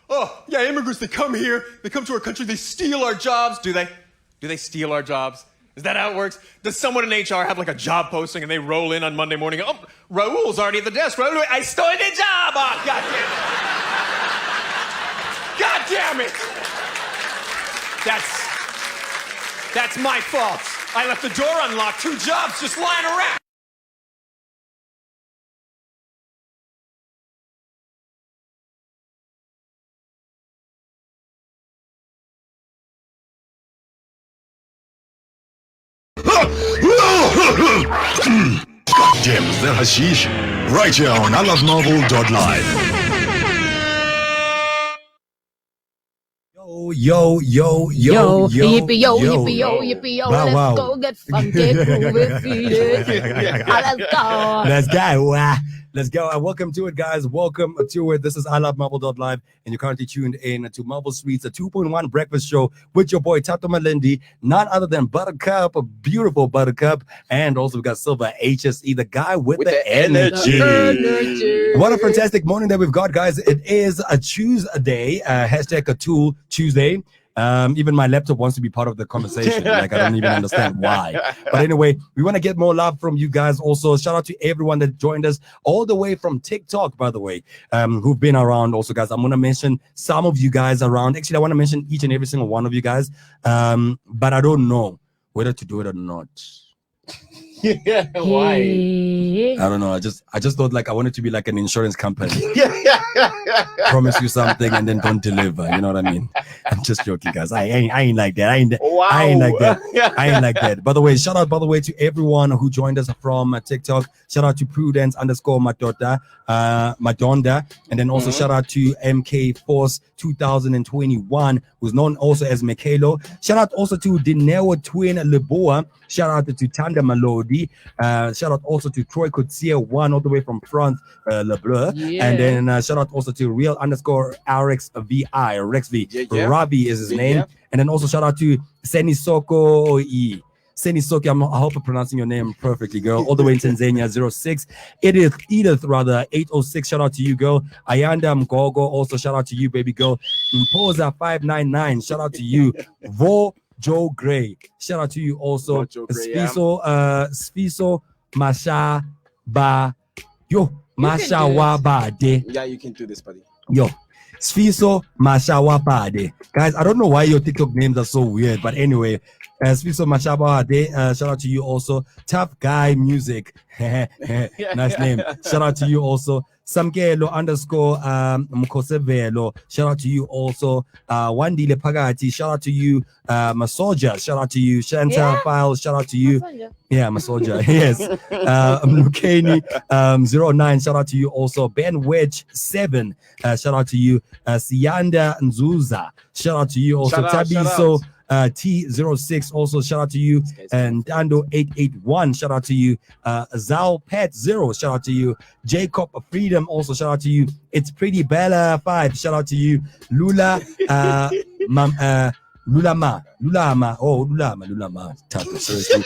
Oh, yeah, immigrants, they come here, they come to our country, they steal our jobs. Do they? Do they steal our jobs? Is that how it works? Does someone in HR have like a job posting and they roll in on Monday morning? Oh, Raul's already at the desk. Raul, I stole the job. Oh, God damn it. God damn it. That's my fault. I left the door unlocked. 2 jobs just lying around. God damn, is that hashish? Right here on ilovemarvel.live. Yo, yippee yo, let's go get funky, let's go. And welcome to it, guys. Welcome to it. This is ilovemarvel.live, and you're currently tuned in to Marvel Suites, a 2.1 breakfast show with your boy Tato Malindi, none other than Buttercup, a beautiful Buttercup, and also we got Silver HSE, the guy with the energy. What a fantastic morning that we've got, guys. It is a Tuesday, hashtag a tool Tuesday. Even my laptop wants to be part of the conversation. Like, I don't even understand why. But anyway, we want to get more love from you guys. Also, shout out to everyone that joined us all the way from TikTok, by the way, who've been around. Also, guys, I'm going to mention some of you guys around. Actually, I want to mention each and every single one of you guys. But I don't know whether to do it or not. Why? I don't know. I just thought like I wanted to be like an insurance company. Promise you something and then don't deliver. You know what I mean? I'm just joking, guys. I ain't like that. I ain't like that. By the way, shout out to everyone who joined us from TikTok. Shout out to Prudence_Madonda, and then also shout out to MK Force 2021, who's known also as Mikelo. Shout out also to Dineo Twin Leboa. Shout out to Tanda Malodi. Shout out also to Troy Kutsia, one all the way from France, Lebleu. And then shout out also to real_RXVI, Rex V. Ravi is his name. And then also shout out to Senisoko E. Senisoki, I hope I'm pronouncing your name perfectly, girl. All the way in Tanzania, 06. Edith, 806. Shout out to you, girl. Ayanda Mgogo, also shout out to you, baby girl. Mpoza 599, shout out to you. Vo Joe Gray, shout out to you also. Sfiso Mashaba. Yo, Mashawabade. Yeah, you can do this, buddy. Yo. Sfiso Mashawabade. Guys, I don't know why your TikTok names are so weird, but anyway, Sfiso Mashawabade, shout out to you also. Tough Guy Music. Nice name. Shout out to you also. Samkelo_Mkosevelo. Shout out to you also. Wandile Pagati. Shout out to you. Masoja. Shout out to you. Shanta File. Shout out to you. Yeah, Masoja. Yes. Mukeni 09. Shout out to you also. Ben Wedge 7. Shout out to you. Sianda Nzuza. Shout out to you also. Tabiso T06, also shout out to you. And Dando 881, shout out to you. Zal Pet 0, shout out to you. Jacob Freedom, also shout out to you. It's Pretty Bella 5, shout out to you. Lulama, seriously.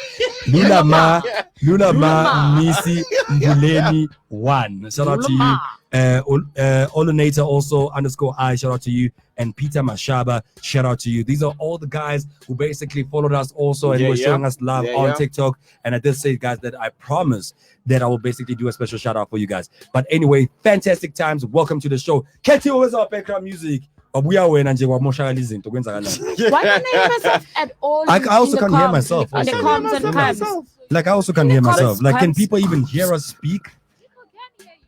Lulama Nisi Mbuleni 1, shout out to you. Olunator also _I, shout out to you. And Peter Mashaba, shout out to you. These are all the guys who basically followed us also and were showing us love on TikTok. And I did say, guys, that I promise that I will basically do a special shout out for you guys. But anyway, fantastic times. Welcome to the show. Can't you always our background music? We are when Why can't I hear myself at all? I also can't hear myself. On the comms and cams. Like I also can't hear myself. Like, can people even hear us speak?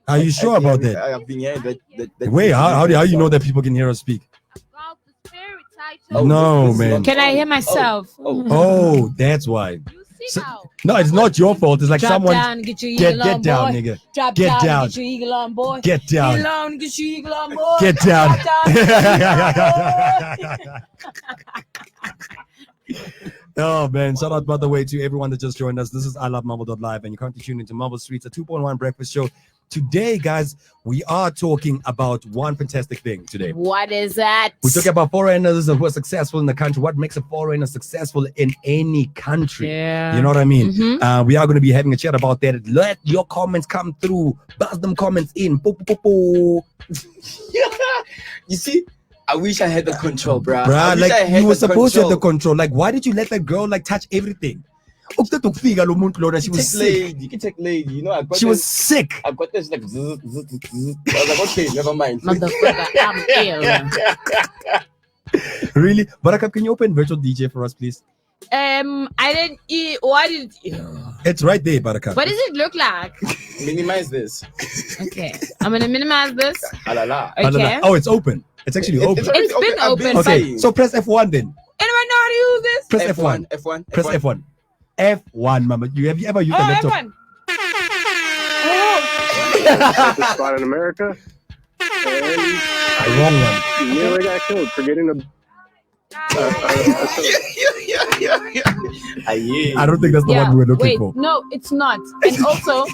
Are you sure about that? I've been hearing that. Wait, how do you know that people can hear us speak? No, man. Can I hear myself? Oh, that's why. No, it's not your fault. It's like Drop someone down, get your get eagle on, down, boy. nigga. Drop Get down, down. get your eagle on, boy. Get down. Eagle on, get your eagle on, boy. Get down. Oh man, shout out by the way to everyone that just joined us. This is ilovemarvel.live and you're currently tuned into Marvel Streets, a 2.1 breakfast show. Today, guys, we are talking about one fantastic thing today. What is that? We're talking about foreigners who are successful in the country. What makes a foreigner successful in any country? Yeah. You know what I mean? Mm-hmm. We are going to be having a chat about that. Let your comments come through. Buzz them comments in. You see, I wish I had the control, bruh. Bruh, like you were supposed to have the control. Like, why did you let that girl like touch everything? She was sick. You can take lady. You know, I got She was sick. I got this like. Zzz, zzz, zzz, zzz. I was like, okay, never mind. Motherfucker, I'm ill. Really? Buttercup, can you open virtual DJ for us, please? I didn't eat. Why did? It's right there, Buttercup. What does it look like? Minimize this. Okay, I'm gonna minimize this. Alala. Okay. Oh, it's open. It's actually open. It's been open. Okay, so press F1 then. Anyone know how to use this? Press F1. F1. Press F1. F1, mama. Have you ever used a laptop? F1. The spot in America. And Wrong one. you nearly got killed for getting a I don't think that's the one we're looking for. No, it's not. And also,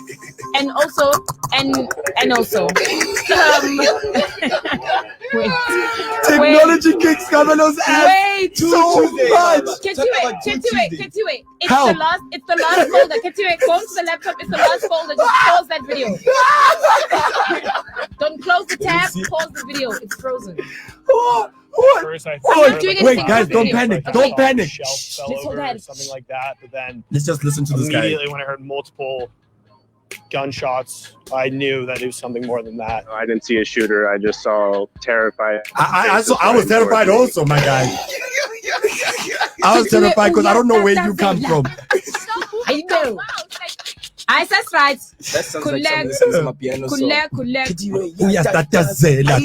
wait. Technology kicks Cavalo's ass. Wait, so much. Ketiwe. It's the last folder. Ketiwe, go to the laptop. It's the last folder. Just pause that video. Don't close the tab. Pause the video. It's frozen. What? Wait, guys, don't panic. Don't panic. Just hold that. Something like that, but then Let's just listen to this guy. immediately when I heard multiple gunshots, I knew that it was something more than that. I didn't see a shooter. I just saw terrified. I was terrified also, my guy. I was terrified because I don't know where you come from. I know. I that's right. That sounds like somebody listens to my piano song. Uyatatazela.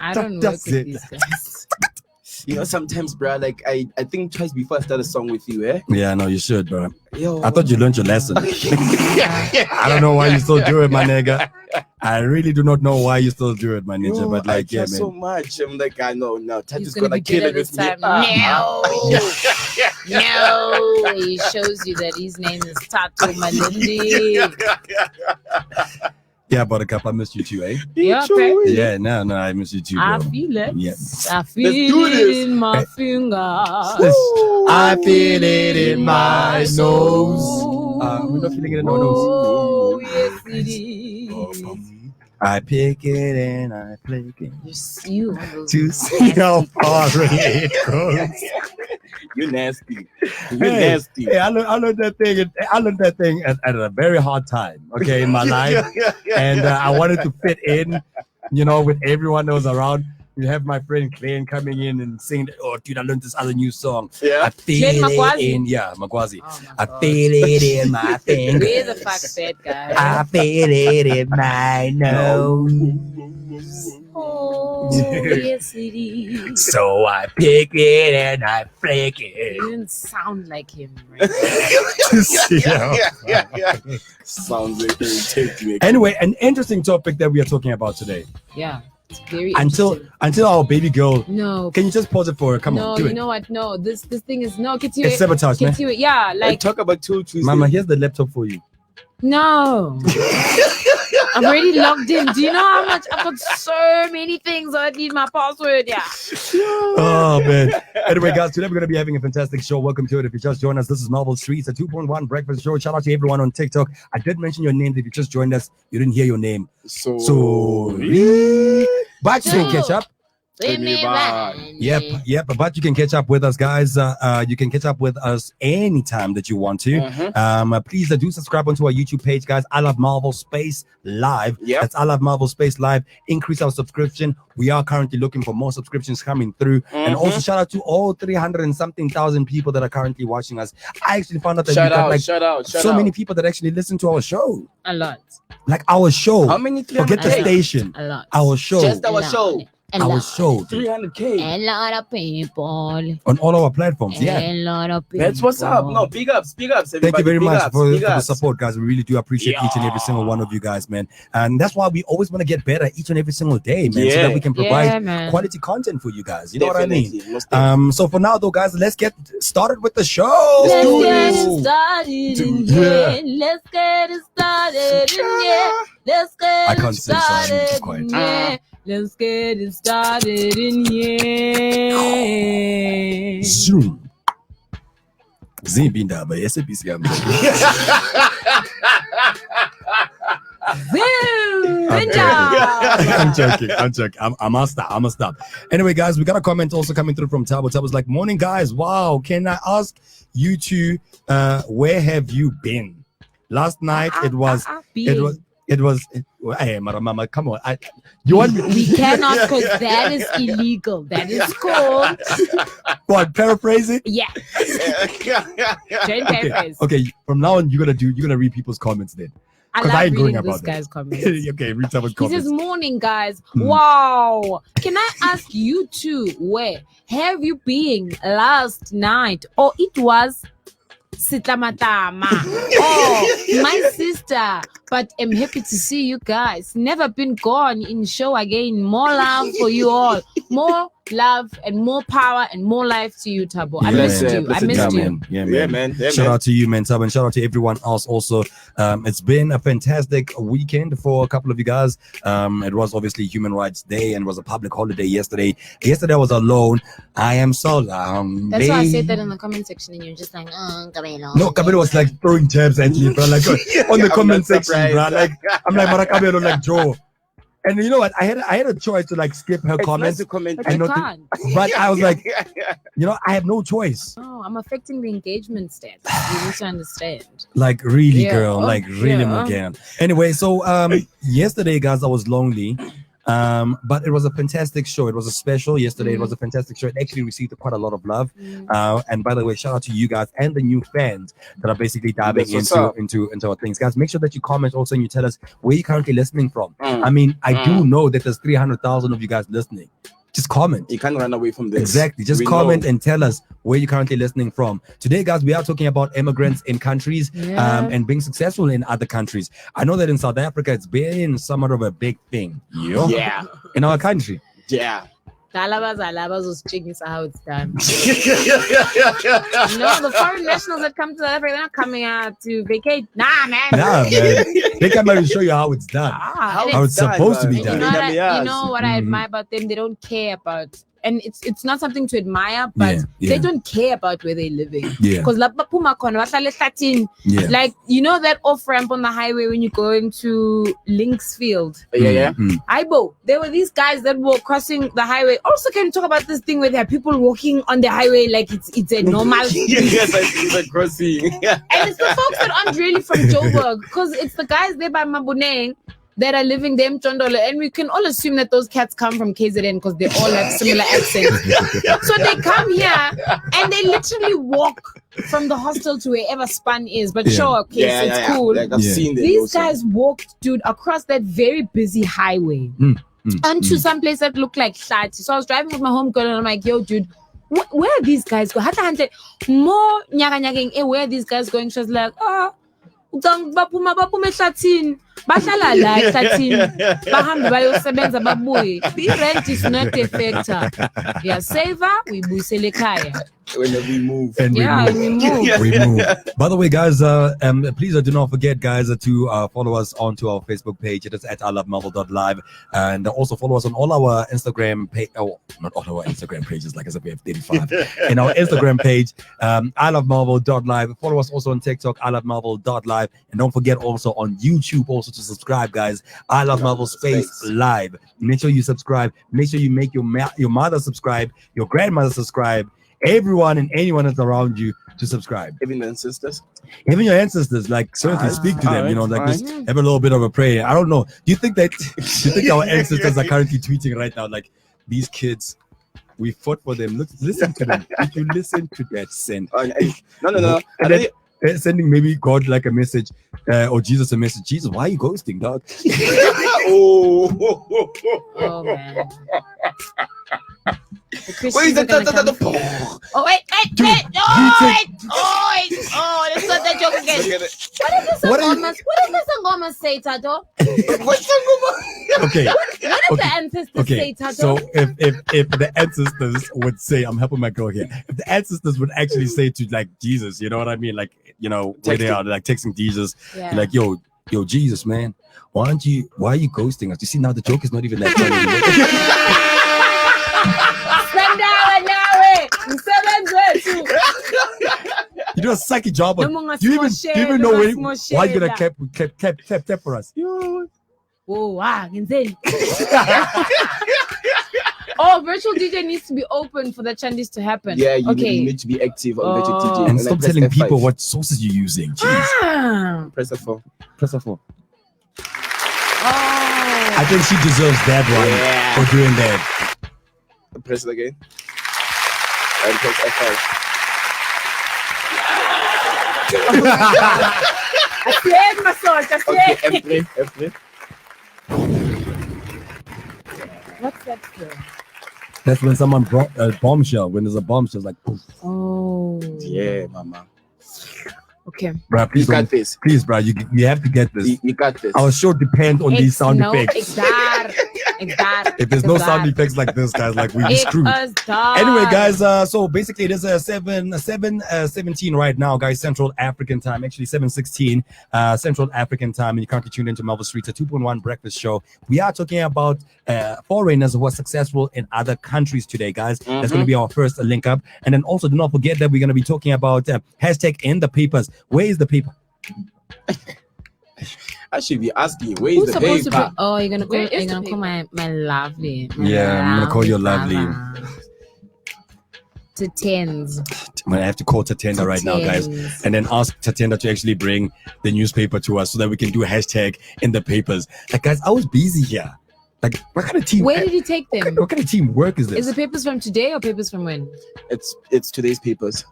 I don't know what these guys. You know, sometimes, bro, like I think twice before I start a song with you, eh? Yeah, no, you should, bro. Yo, I thought you learned your lesson. I don't know why you still do it, my nigga. I really do not know why you still do it, my ninja. yo, But like, I yeah, care man. so much. I'm like, I know now. Tat He's is gonna gonna be kill good it at this with me. time. No. He shows you that his name is Tato Malindi. Yeah, Buttercup, I missed you too, eh? Yeah, okay. Yeah, no, I miss you too, bro. I feel it. Yes. I feel do it this. in my fingers. I feel it in my nose. We're not feeling it in our nose. Oh, yes, it is. I pick it and I flick it You on those to see how far it goes. You're nasty. You're Hey, nasty. hey, I learned that thing at a very hard time, okay, in my life. And I wanted to fit in, you know, with everyone that was around. You have my friend Glenn coming in and saying, "Oh, dude, I learned this other new song. Yeah. I feel Glenn it Magwazi? in, yeah, Magwazi. Oh my I God. feel it in my fingers. Where the fuck that guy? I feel it in my nose. Oh, yes, it is. So I pick it and I flick it. You didn't sound like him, right? Sounds like you take me. Anyway, an interesting topic that we are talking about today. Yeah, it's very Until interesting. our baby girl. No. Can you just pause it for her? Come No, on, do you it. know what? No, this thing is no. Get you It's sabotage, man. Yeah, Like like talk about two Tuesdays. Mama, here's the laptop for you. no. I'm already logged in. Do you know how much? I've got so many things. I need my password. Yeah. Oh man. Anyway, guys, today we're gonna be having a fantastic show. Welcome to it. If you just joined us, this is Melville Streets, a 2.1 breakfast show. Shout out to everyone on TikTok. I did mention your names. If you just joined us, you didn't hear your name. Sorry. But you can catch up. Leave me back. Yep. But you can catch up with us, guys. You can catch up with us anytime that you want to. Please do subscribe onto our YouTube page, guys. I Love Marvel Space Live. Yep. That's I Love Marvel Space Live. Increase our subscription. We are currently looking for more subscriptions coming through. And also shout out to all 300 and something thousand people that are currently watching us. I actually found out that we've got like shout out. so many people that actually listen to our show. A lot. Like our show. How many? Forget the 300K? station. A lot. Our show. Just our show. Our show. 300K. A lot of people. On all our platforms. Yeah. A lot of people. That's what's up. No, big ups. Thank you Everybody. very Big much ups, for big the ups. support, guys. We really do appreciate each and every single one of you guys, man. And that's why we always want to get better each and every single day, man, so that we can provide Yeah, man. quality content for you guys. You know Definitely, what I mean? most definitely. So for now, though, guys, let's get started with the show. Let's do get this. it started in here. Let's get it started in here. Let's I get it can't sing, so I'm just started quiet. in here. Let's get it started in here. Zoom. Zimbi ndaba, SABC yami. I'm joking. I must stop. Anyway, guys, we got a comment also coming through from Tabo. Tabo's like, morning, guys. Wow, can I ask you two, where have you been? Last night it was. Hey, Mama, come on. You want me? We cannot, because that is illegal. That is called. What? Paraphrase it? Yeah. Paraphrase. Okay. From now on, you're gonna read people's comments then. I Because love I ain't going reading about this that. guy's comments. Okay, read someone's He comments. says, morning, guys. Wow. Can I ask you two, where have you been last night? Or it was Sitamatama. Oh, my sister. But I'm happy to see you guys. Never been gone in show again. More love for you all. More love and more power and more life to you, Tabo. I missed you. I missed you. Yeah, man. Shout out to you, man, Tabo, and shout out to everyone else also. It's been a fantastic weekend for a couple of you guys. It was obviously Human Rights Day and was a public holiday yesterday. Yesterday I was alone. I am so That's why I said that in the comment section, and you're just like, oh, Kabelo. No, Kabelo was like throwing jabs at me, bro. Like on the comment section, bro. Like I'm like, Kabelo, like Joe. And you know what? I had a choice to like skip her comments. But you and not can't. but I was like, you know, I have no choice. No, I'm affecting the engagement stats. You need to understand. Like really, Yeah. girl. Like really, Yeah. again. Anyway, so yesterday, guys, I was lonely. But it was a fantastic show. It was a special yesterday. It was a fantastic show. It actually received quite a lot of love. And by the way, shout out to you guys and the new fans that are basically diving That's what's into our things. Guys, make sure that you comment also and you tell us where you're currently listening from. I mean, I do know that there's 300,000 of you guys listening. Just comment. You can't run away from this. Exactly. Just comment and tell us where you're currently listening from. Today, guys, we are talking about immigrants in countries and being successful in other countries. I know that in South Africa, it's been somewhat of a big thing. Yeah. In our country. Yeah. Alabas was checking how it's done. No, the foreign nationals that come to South Africa, they're not coming out to vacate. Nah, man. They come out and show you how it's done. How it's supposed to be You done. know what I admire about them? They don't care about, and it's not something to admire, but they don't care about where they're living. Because like, you know that off ramp on the highway when you go into Linksfield. Aibo, there were these guys that were crossing the highway. Also, can you talk about this thing where there are people walking on the highway like it's a normal Yes, it's a crossing. And it's the folks that aren't really from Joburg, because it's the guys there by Maboneng that are living there in Chondolo, and we can all assume that those cats come from KZN because they all have similar accents. So they come here and they literally walk from the hostel to wherever Spun is. But sure, okay, so it's cool. Like I've seen them These also. guys walked, dude, across that very busy highway onto some place that looked like Shati. So I was driving with my home girl and I'm like, yo, dude, where are these guys going? More where are these guys going? She was like, baphuma ehlathini bahlala la ehlathini bahambe bayosebenza babuye. I-rent is not a factor. Save uyibuyisele ekhaya. Whenever we move. And we move. By the way, guys, please do not forget, guys, to follow us onto our Facebook page. It is at ilovemarvel.live. And also follow us on all our Instagram page. Oh, not all our Instagram pages, like I said, we have 35. In our Instagram page, ilovemarvel.live. Follow us also on TikTok, ilovemarvel.live. And don't forget also on YouTube also to subscribe, guys. I Love Marvel Space Live. Make sure you subscribe. Make sure you make your mother subscribe, your grandmother subscribe, everyone and anyone that's around you to subscribe. Even the ancestors? Even your ancestors, like certainly speak to them, you know, like just have a little bit of a prayer. I don't know. Do you think our ancestors are currently tweeting right now, like, these kids, we fought for them. Listen to them. Did you listen to that send? No. And then, sending maybe God like a message or Jesus a message. Jesus, why are you ghosting, dog? Oh man. Wait, that's not the joke again. What does the Sangoma say, Tato? Okay. What did the ancestors say, Tato? So if the ancestors would say, I'm helping my girl here. If the ancestors would actually say to like Jesus, you know what I mean? Like, you know, where they are like texting Jesus, like, yo, Jesus, man, why are you ghosting us? You see, now the joke is not even that funny anymore. You do a sucky job. No more Do you even know why you're gonna clap for us? Oh, wow. Insane. Oh, virtual DJ needs to be open for the Chandis to happen. Yeah, you okay. need to be active on virtual DJ. And stop press telling F5. people what sources you're using. Jeez. Press F4. Press F4. I think she deserves that one for doing that. Press it again. And press F5. Okay, F3. What's that for? That's when someone brought a bombshell. When there's a bombshell, it's like poof. Oh. Yeah, mama. Okay. Bro, please You got this. Please, bro, you have to get this. You got this. Our show depends on these sound effects. Exact. If there's no sound effects like this, guys, like we screwed. Anyway, guys, so basically it is 7:17 right now, guys, Central African time. Actually, 7:16 Central African time, and you currently tuned into Melville Street's 2.1 breakfast show. We are talking about foreigners who are successful in other countries today, guys. That's going to be our first link up, and then also do not forget that we're going to be talking about hashtag in the papers. Where is the paper? I should be asking you, where is the paper? Oh, you're gonna call my lovely. I'm gonna call you lovely. To tens. I'm gonna have to call Tatenda right now, guys, and then ask Tatenda to actually bring the newspaper to us so that we can do a hashtag in the papers. Like, guys, I was busy here. Like, what kind of team? Where did you take them? What kind of teamwork is this? Is the papers from today or papers from when? It's today's papers.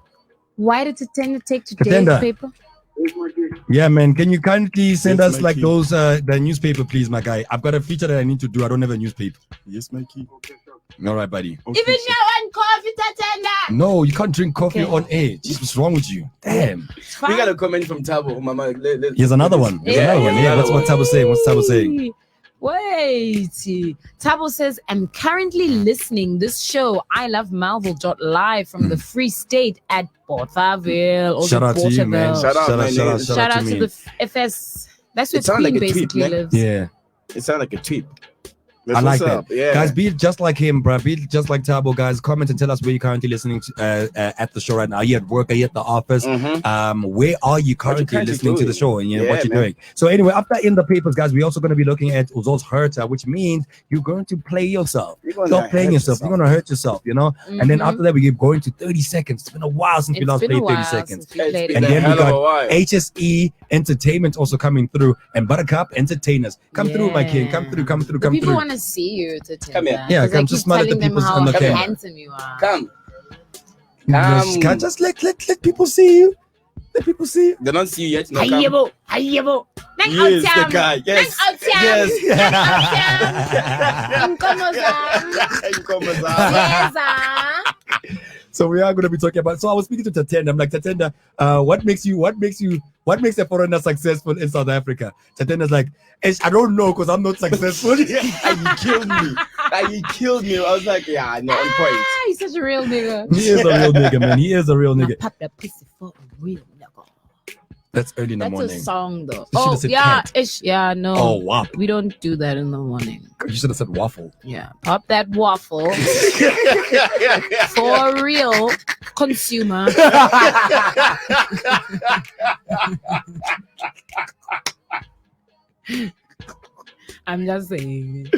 Why did Tatenda take today's paper? Yeah, man. Can you kindly send us like those the newspaper, please, my guy? I've got a feature that I need to do. I don't have a newspaper. Yes, Mikey. All right, buddy. Okay. Even you want coffee, Tatenda? No, you can't drink coffee on air. Jeez, what's wrong with you? Damn. We got a comment from Tabo, mama. Here's another one. Yeah, that's what Tabo saying. What's Tabo saying? Wait. Tabo says, I'm currently listening this show. I love Melville.live from the Free State at Bothaville. Shout out to you, man. Shout out to the FS. That's where Queen like basically lives. Yeah. It sounds like a tweet. I like that. Yeah. Guys, be just like him, bro. Be just like Tabo, guys. Comment and tell us where you're currently listening to at the show right now. Are you at work? Are you at the office? Where are you currently listening to the show? And what you're doing. So anyway, after in the papers, guys, we're also going to be looking at Uzol's Hurter, which means you're going to play yourself. Stop playing yourself. You're going to hurt yourself, you know? And then after that, we keep going to 30 seconds. It's been a while since we last played 30 seconds. And then we got HSE Entertainment also coming through and Buttercup Entertainers. Come through, my king. Come through. People want to see you. Come here. Yeah, come just smile at the people on the camera. Handsome you are. Come. Can't just let people see you. Let people see you. They don't see you yet. No, Hayebo. Yes, the guy. Yes. So we are going to be talking about. So I was speaking to Tatenda. I'm like, Tatenda, what makes a foreigner successful in South Africa? Tatenda's like, I don't know because I'm not successful. And you killed me. I was like, yeah, I know, on point. He's such a real nigga. He is a real nigga, man. He is a real nigga. Pop that pussy for a real nigga. That's early in the morning. That's a song, though. Oh, yeah. No. Oh, wow. We don't do that in the morning. You should have said waffle. Yeah. Pop that waffle for a real consumer. I'm just saying.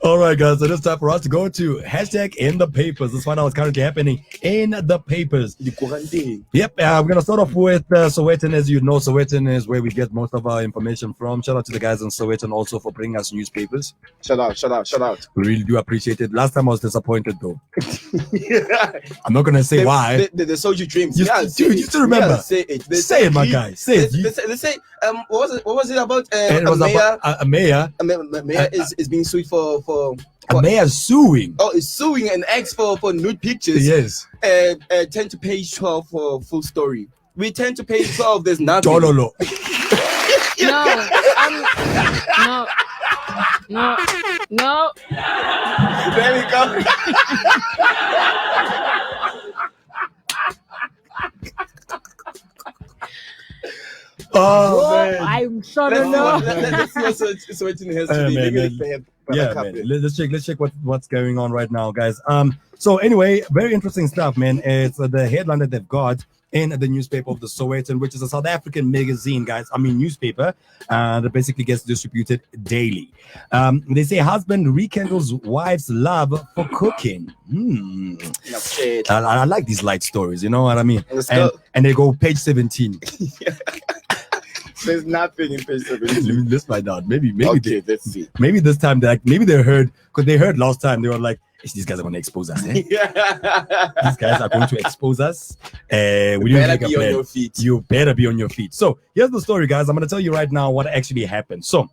All right, guys. So it's time for us to go to hashtag in the papers. Let's find out what's currently happening in the papers. Yep. We're going to start off with Sowetan. As you know, Sowetan is where we get most of our information from. Shout out to the guys in Sowetan also for bringing us newspapers. Shout out. We really do appreciate it. Last time I was disappointed, though. I'm not going to say why. They sold you dreams. You still remember. Say it. Say it, my guy. Say it. They say, what was it about? It was about a mayor. A mayor is being sued for a mayor suing. Oh, is suing an ex for nude pictures. Yes. 10 to page 12 for full story. We 10 to page 12. There's nothing. No. No. There we go. Oh, man. I'm sure to know. Let's see what's Sowetan has to be. Yeah, man. Let's check what's going on right now, guys. So anyway, very interesting stuff, man. It's the headline that they've got in the newspaper of the Sowetan, which is a South African magazine, guys. newspaper that basically gets distributed daily. They say husband rekindles wife's love for cooking. I like these light stories, you know what I mean? And they go page 17. There's nothing in page 17. Let's find out. Maybe Okay, let's see. maybe this time maybe they heard, because they heard last time they were like, these guys are going to expose us. These guys are going to expose us. You better be on your feet. You better be on your feet. So here's the story, guys. I'm going to tell you right now what actually happened. So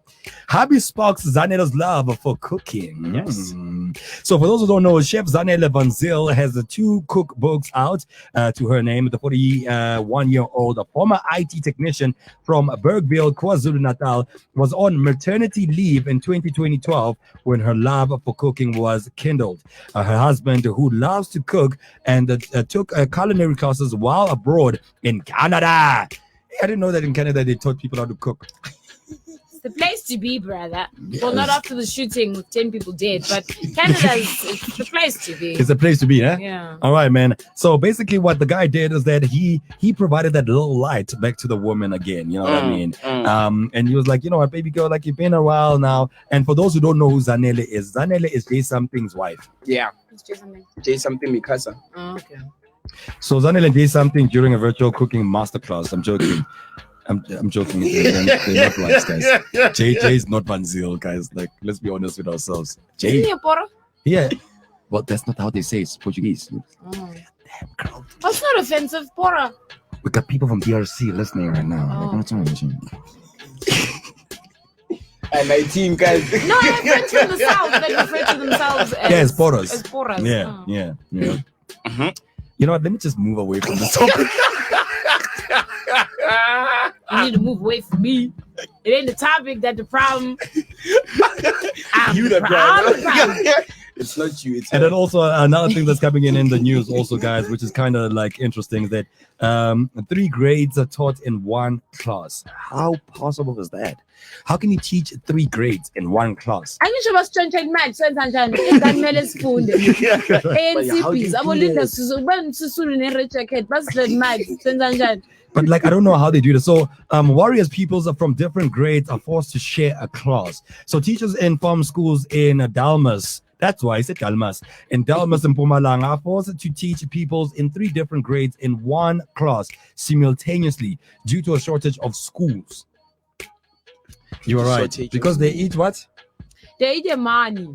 hubby sparks Zanele's love for cooking. Yes. So for those who don't know, Chef Zanele van Zyl has the 2 cookbooks out to her name. The 41-year-old, a former IT technician from Bergville, KwaZulu-Natal, was on maternity leave in 2012 when her love for cooking was kindled. Her husband, who loves to cook and took culinary classes while abroad in Canada. I didn't know that in Canada they taught people how to cook. It's the place to be, brother. Well, not after the shooting with 10 people dead, but Canada's it's the place to be. It's a place to be, eh? Yeah. All right, man. So basically what the guy did is that he provided that little light back to the woman again, you know what I mean? And he was like, you know what, baby girl, like you've been a while now. And for those who don't know who Zanele is Jay Something's wife. Yeah. It's just something. Jay something Mikasa. Oh, okay. So Zanele did something during a virtual cooking masterclass. I'm joking. I'm joking. They're not lights, guys. Jay's not Van Zyl, guys. Like, let's be honest with ourselves. Isn't he Jay, a porro? yeah. Well, that's not how they say it. It's Portuguese. Oh. Damn, girl. That's not offensive, porro. We got people from DRC listening right now. Oh. Like, what's wrong with you? And my team, guys. No, I have friends from the south that refer to themselves as Yeah, as porros. As porros. Yeah, Oh. yeah. You know what? Let me just move away from this topic. You need to move away from me. It ain't the topic that the problem. I'm You the problem. problem. It's not you. It's And then also another thing that's coming in the news also, guys, which is kind of like interesting, that 3 grades are taught in one class. How possible is that? How can you teach 3 grades in one class? Angisho basitshontshe imali senza njani ingane kumele sifunde ANCPs abolinda Sisulu ne-red jacket basidlela imali senza njani. But like, I don't know how they do this. So warriors peoples from different grades are forced to share a class. So teachers in farm schools in Dalmas, that's why I said Dalmas, in Dalmas and Mpumalanga are forced to teach peoples in 3 different grades in one class simultaneously due to a shortage of schools. You are right. Shortage of Because they eat what? They eat their money.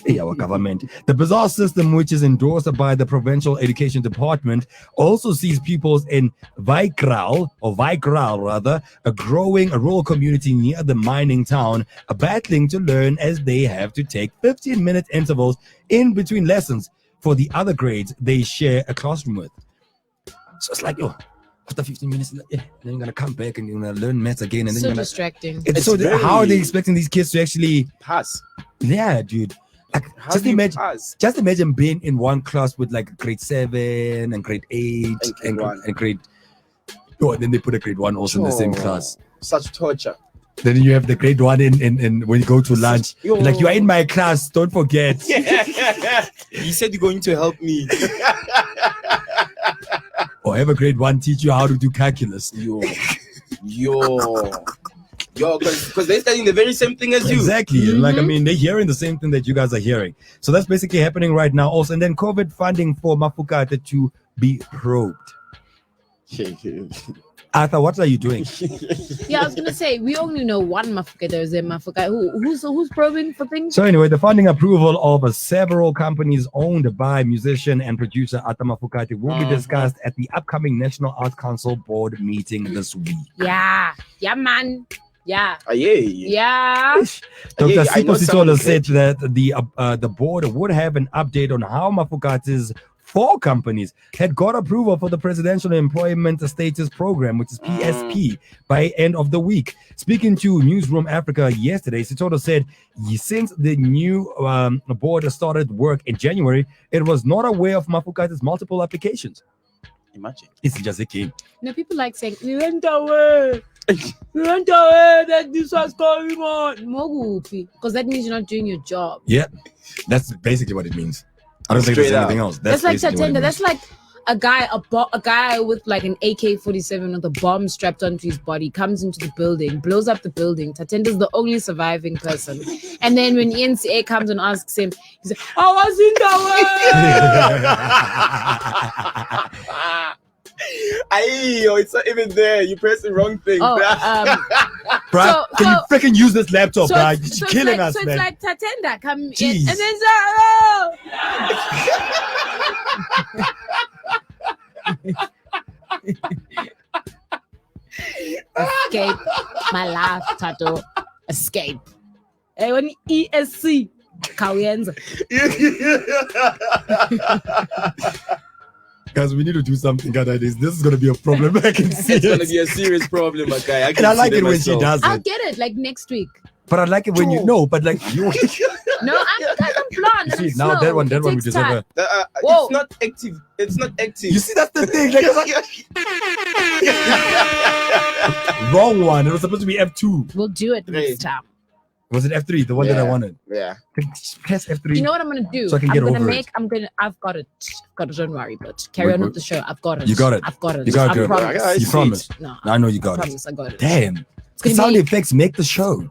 Hey, our government. The bizarre system, which is endorsed by the provincial education department, also sees pupils in Vaikral rather, a growing rural community near the mining town, battling to learn as they have to take 15-minute intervals in between lessons for the other grades they share a classroom with. So it's like, after 15 minutes, then you're gonna come back and you're gonna learn maths again, and then So you're gonna. distracting. How are they expecting these kids to actually pass. Yeah, dude. Like, How do you pass? just imagine being in one class with like grade 7 and grade 8 and grade. Oh, and then they put a grade 1 also in the same class. Such torture. Then you have the grade 1 in when you go to lunch. Like, you are in my class, don't forget. You said you're going to help me. Or have a grade 1 teach you how to do calculus. Because they're studying the very same thing as you. Exactly. Like, I mean, they're hearing the same thing that you guys are hearing. So that's basically happening right now also. And then COVID funding for Mafukate to be probed. Arthur, what are you doing? Yeah, I was gonna say we only know one Mafuka. There's a Mafuka. Who's probing for things? So anyway, the funding approval of several companies owned by musician and producer Arthur Mafukate will be discussed at the upcoming National Arts Council board meeting this week. Yeah, man. Yeah. Dr. Sipho Sitolo said that the board would have an update on how Mafukate's 4 companies had got approval for the Presidential Employment Status Program, which is PSP, by end of the week. Speaking to Newsroom Africa yesterday, Sitolo said since the new board started work in January, it was not aware of Mafukate's multiple applications. Imagine. It's just a game. No, people like saying, we went away that this was going on. Mogupi, because that means you're not doing your job. Yeah, that's basically what it means. I don't think there's anything else. That's like Tatenda. That's like a guy with like an AK-47 with a bomb strapped onto his body comes into the building, blows up the building. Tatenda's the only surviving person. And then when ENCA comes and asks him, he's like, I was in the way. Ayo, it's not even there. You press the wrong thing. Oh, Bruh, can you freaking use this laptop, bruh? You're killing us, so man. it's like Tatenda come in Jeez. and then escape my life, Tato. Escape. Hey, when ESC Kawienza. Guys, we need to do something, guys. This is gonna be a problem. I can see It's gonna it. be a serious problem, my guy. And I like it when she does I'll it. get it like next week. But I like it when you know, but like you No, I'm blonde. see now that one we just have a Whoa. It's not active. It's not active. you see that's the thing. Like, wrong one. It was supposed to be F2. We'll do it next time. Was it F3? The one that I wanted. Yeah. Press F3. You know what I'm gonna do? So I can get over it. I've got it. Don't worry, but carry on with the show. I've got it. You got it. I've got it. You got it, I girl. promise. You promise. No, I know you I got it. promise I got it. Damn. It's gonna Sound be- effects make the show.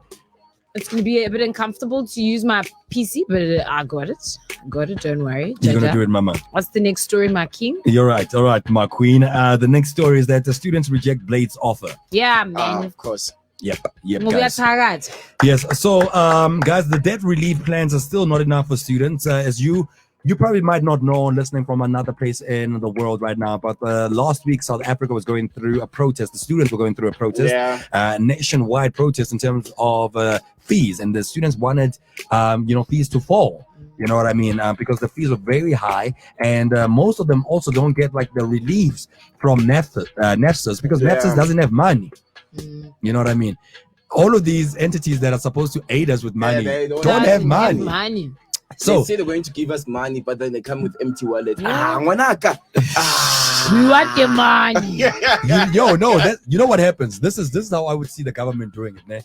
It's gonna be a bit uncomfortable to use my PC, but I got it. I got it. Don't worry. You're gonna Jaja. do it, mama. What's the next story, my king? You're right. All right, my queen. The next story is that the students reject Blade's offer. Yeah, man. Of course. Yep, Ngoba guys. uyathakatha. Yes. So, guys, the debt relief plans are still not enough for students. As you probably might not know, listening from another place in the world right now, but last week South Africa was going through a protest. The students were going through a protest, nationwide protest in terms of fees, and the students wanted, fees to fall. You know what I mean? Because the fees are very high, and most of them also don't get like the reliefs from NEFSAs because NEFSAs doesn't have money. You know what I mean? All of these entities that are supposed to aid us with money they don't don't have Doesn't money. So They say they're going to give us money, but then they come with empty wallets. Yeah. Ngwanaka. We want the money. you know what happens? This is how I would see the government doing it. Ne?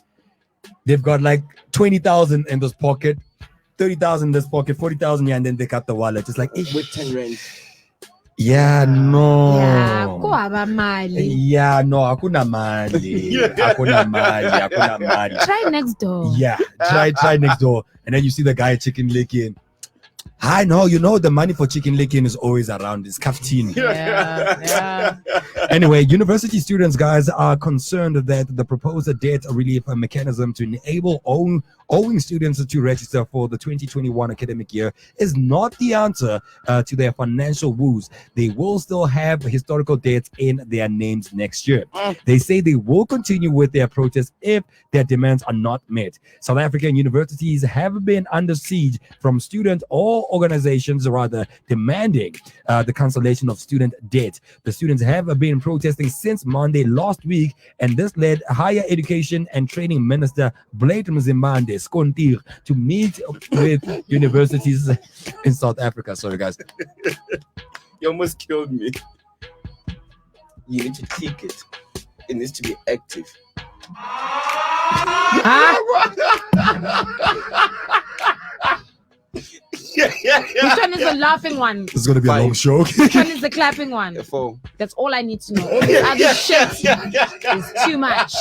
They've got like 20,000 in this pocket, 30,000 in this pocket, 40,000, and then they cut the wallet. It's like, With 10 rand. yeah, no. Yeah, kuhaba mali. Yeah, no, hakuna mali. Hakuna mali. Try next door. Yeah, try next door. And then you see the guy chicken licking. I know, the money for chicken licking is always around. It's kaftin. Yeah. Anyway, university students, guys, are concerned that the proposed debt relief mechanism to enable owing students to register for the 2021 academic year is not the answer to their financial woes. They will still have historical debts in their names next year. They say they will continue with their protest if their demands are not met. South African universities have been under siege from student or organizations rather demanding the cancellation of student debt. The students have been protesting since Monday last week, and this led Higher Education and Training Minister Blade Mzimande Skontir to meet with universities in South Africa. Sorry, guys. You almost killed me. You need to tick it. It needs to be active. Which one is the laughing one? This is going to be a long show. Which one is the clapping one? The 4. That's all I need to know. All this other shit is too much.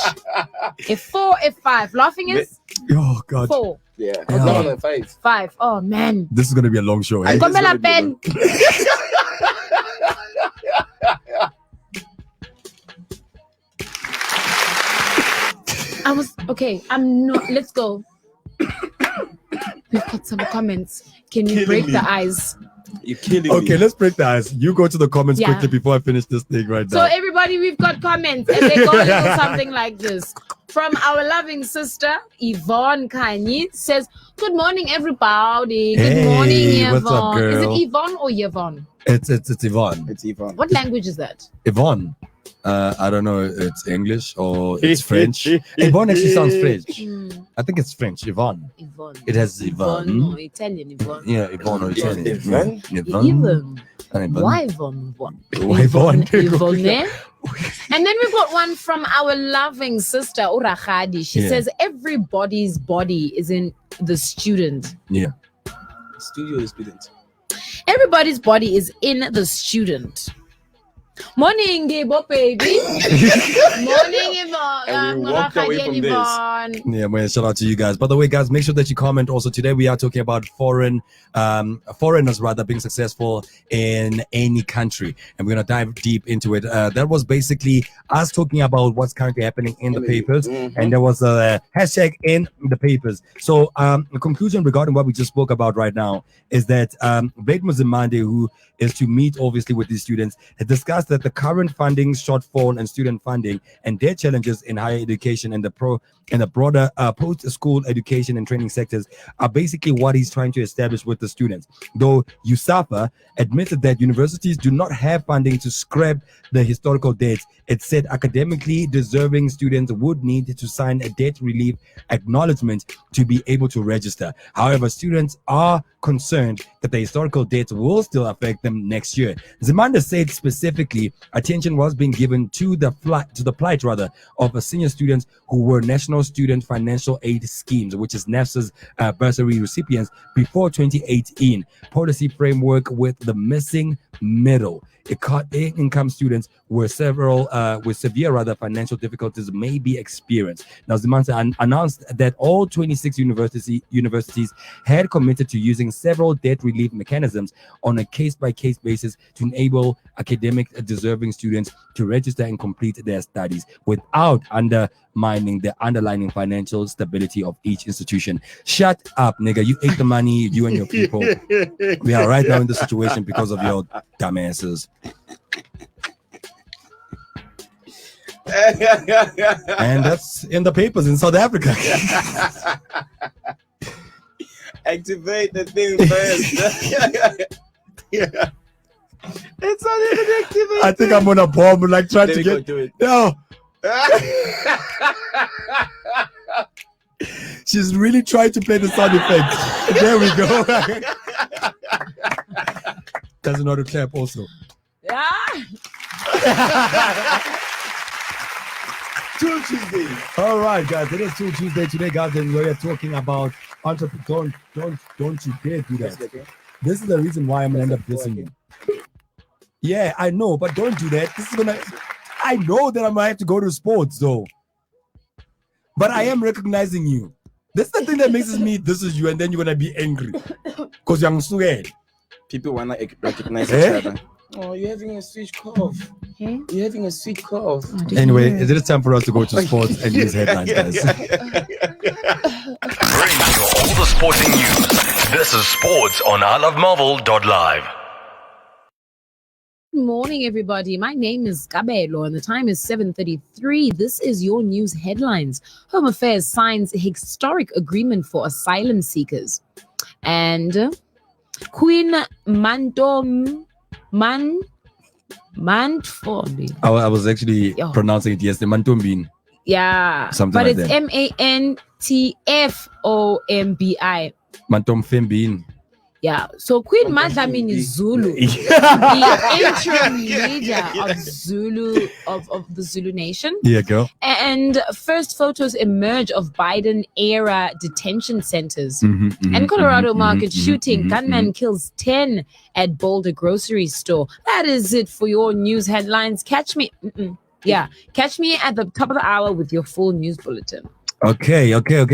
F4, F5. Laughing is Oh, God. 4. Yeah. Yeah. No, no, 5. 5. Oh, man. This is going to be a long show. Eh? Gombela pen. I'm not. Let's go. We've got some comments. Can you break the ice? You're killing me. Okay, let's break the ice. You go to the comments Yeah. quickly before I finish this thing right So now. everybody, we've got comments, and they go a little something like this. From our loving sister, Yvonne Kanye, says, "Good morning, everybody. Good Hey, morning, what's up, Yvonne. Is girl? it Yvonne or Yvonne? It's Yvonne. It's Ivan. What language is that? Yvonne. I don't know. It's English or it's French. Yvonne actually sounds French. I think it's French. Yvonne. Yvonne. It has Yvonne. or Italian Yvonne. Yeah, Yvonne or Italian. Yvonne? Yvonne. Yvonne. Why Yvonne? Why Yvonne? Yvonne. And then we've got one from our loving sister, Urachadi. She Yeah. says, everybody's body is in the student. Studio student. Everybody's body is in the student. Morning, Gabo, baby. Morning, Yvonne. And we walked away from this. Yeah, man, shout out to you guys. By the way, guys, make sure that you comment also. Today we are talking about foreigners rather being successful in any country, and we're gonna dive deep into it. That was basically us talking about what's currently happening in the papers, and there was a hashtag in the papers. So the conclusion regarding what we just spoke about right now is that Blake Muzimande, who is to meet obviously with these students, has discussed that the current funding shortfall and student funding and their challenges in higher education and the broader post-school education and training sectors are basically what he's trying to establish with the students. Though USAFA admitted that universities do not have funding to scrap the historical debts, it said academically deserving students would need to sign a debt relief acknowledgement to be able to register. However, students are concerned that the historical debts will still affect them next year. Zimanda said specifically attention was being given to the plight of senior students who were National Student Financial Aid Schemes, which is NAFSA's bursary recipients before 2018 policy framework, with the missing middle. Income students were with severe financial difficulties may be experienced. Now, Zimanda announced that all 26 universities had committed to using several debt relief mechanisms on a case-by-case basis to enable academic deserving students to register and complete their studies without undermining the underlying financial stability of each institution. Shut up, nigga. You ate the money, you and your people. We are right now in the situation because of your dumbasses. And that's in the papers in South Africa. Activate the thing first. Yeah. It's not even activated. I think I'm on a bomb, like trying to get. Do it. No. She's really trying to play the sound effect. There we go. Doesn't know how to clap also. Yeah. Tool Tuesday. All right, guys. It is Tool Tuesday today, guys, and we're talking about entrepreneur. Don't you dare do that. This is the reason why I'm gonna end up dissing you. Yeah, I know, but don't do that. I know that I might have to go to sports though. But I am recognizing you. That's the thing that makes me this is you, and then you're gonna be angry. Because you're scared. People wanna recognize each other. Oh, you're having a sweet cough. You're having a sweet cough. Anyway, is it time for us to go to sports and use headlines, guys? Bringing you all the sporting news. This is sports on ilovemarvel.live. Good morning, everybody. My name is Kabelo, and the time is 7:33. This is your news headlines. Home Affairs signs historic agreement for asylum seekers. And Queen Mantfombi. I was actually pronouncing it yesterday. Mantombin. Yeah. Something but like it's that. Mantfombi. Mantomfembin. Yeah. So Queen Mantfombi is Zulu. The interim leader of Zulu of the Zulu nation. Yeah, girl. And first photos emerge of Biden-era detention centers. And Colorado market shooting. Gunman kills 10 at Boulder grocery store. That is it for your news headlines. Catch me. Catch me at the top of the hour with your full news bulletin. Okay,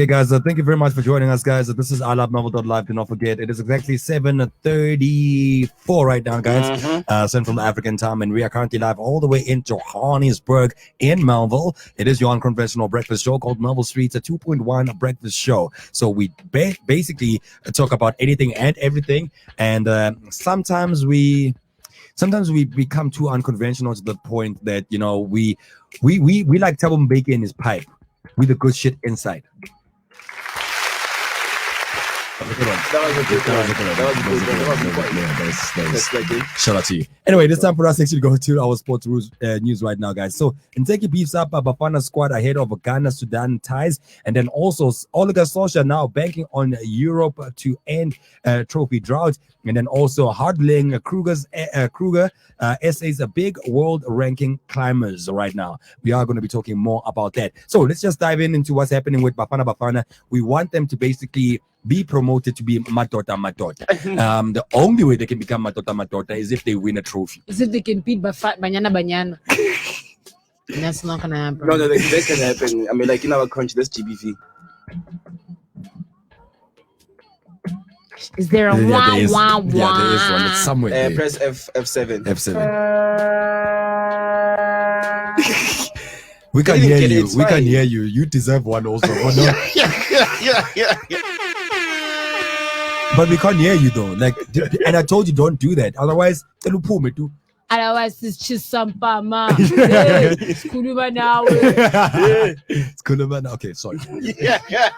guys. Thank you very much for joining us, guys. This is ilovemarvel.live. Do not forget, it is exactly 7:34 right now, guys. Central African time, and we are currently live all the way in Johannesburg in Melville. It is your unconventional breakfast show called Melville Streets, a 2.1 breakfast show. So we basically talk about anything and everything, and sometimes we become too unconventional to the point that we like Thabo Mbeki in his pipe with the good shit inside. Shout out to you. Anyway, this time for us actually go to our sports news right now, guys. So Nteki beefs up a Bafana squad ahead of Ghana-Sudan ties, and then also Oliver Solskjaer now banking on Europe to end trophy drought, and then also hurdling Kruger SA's a big world ranking climbers right now. We are going to be talking more about that. So let's just dive into what's happening with Bafana. We want them to basically be promoted to be Matota. The only way they can become Matota is if they win a trophy. Is if they can beat Banyana. That's not gonna happen. No, that can happen. I mean, like in our country, that's GBV. Is there a there is one. It's somewhere there. Press F7. F7. We can hear you. We can hear you. You deserve one also. Yeah. But we can't hear you though. Like, and I told you don't do that. Otherwise, Otherwise, it's just some pama. It's Kuluma now. It's Kuluma now. Okay, sorry.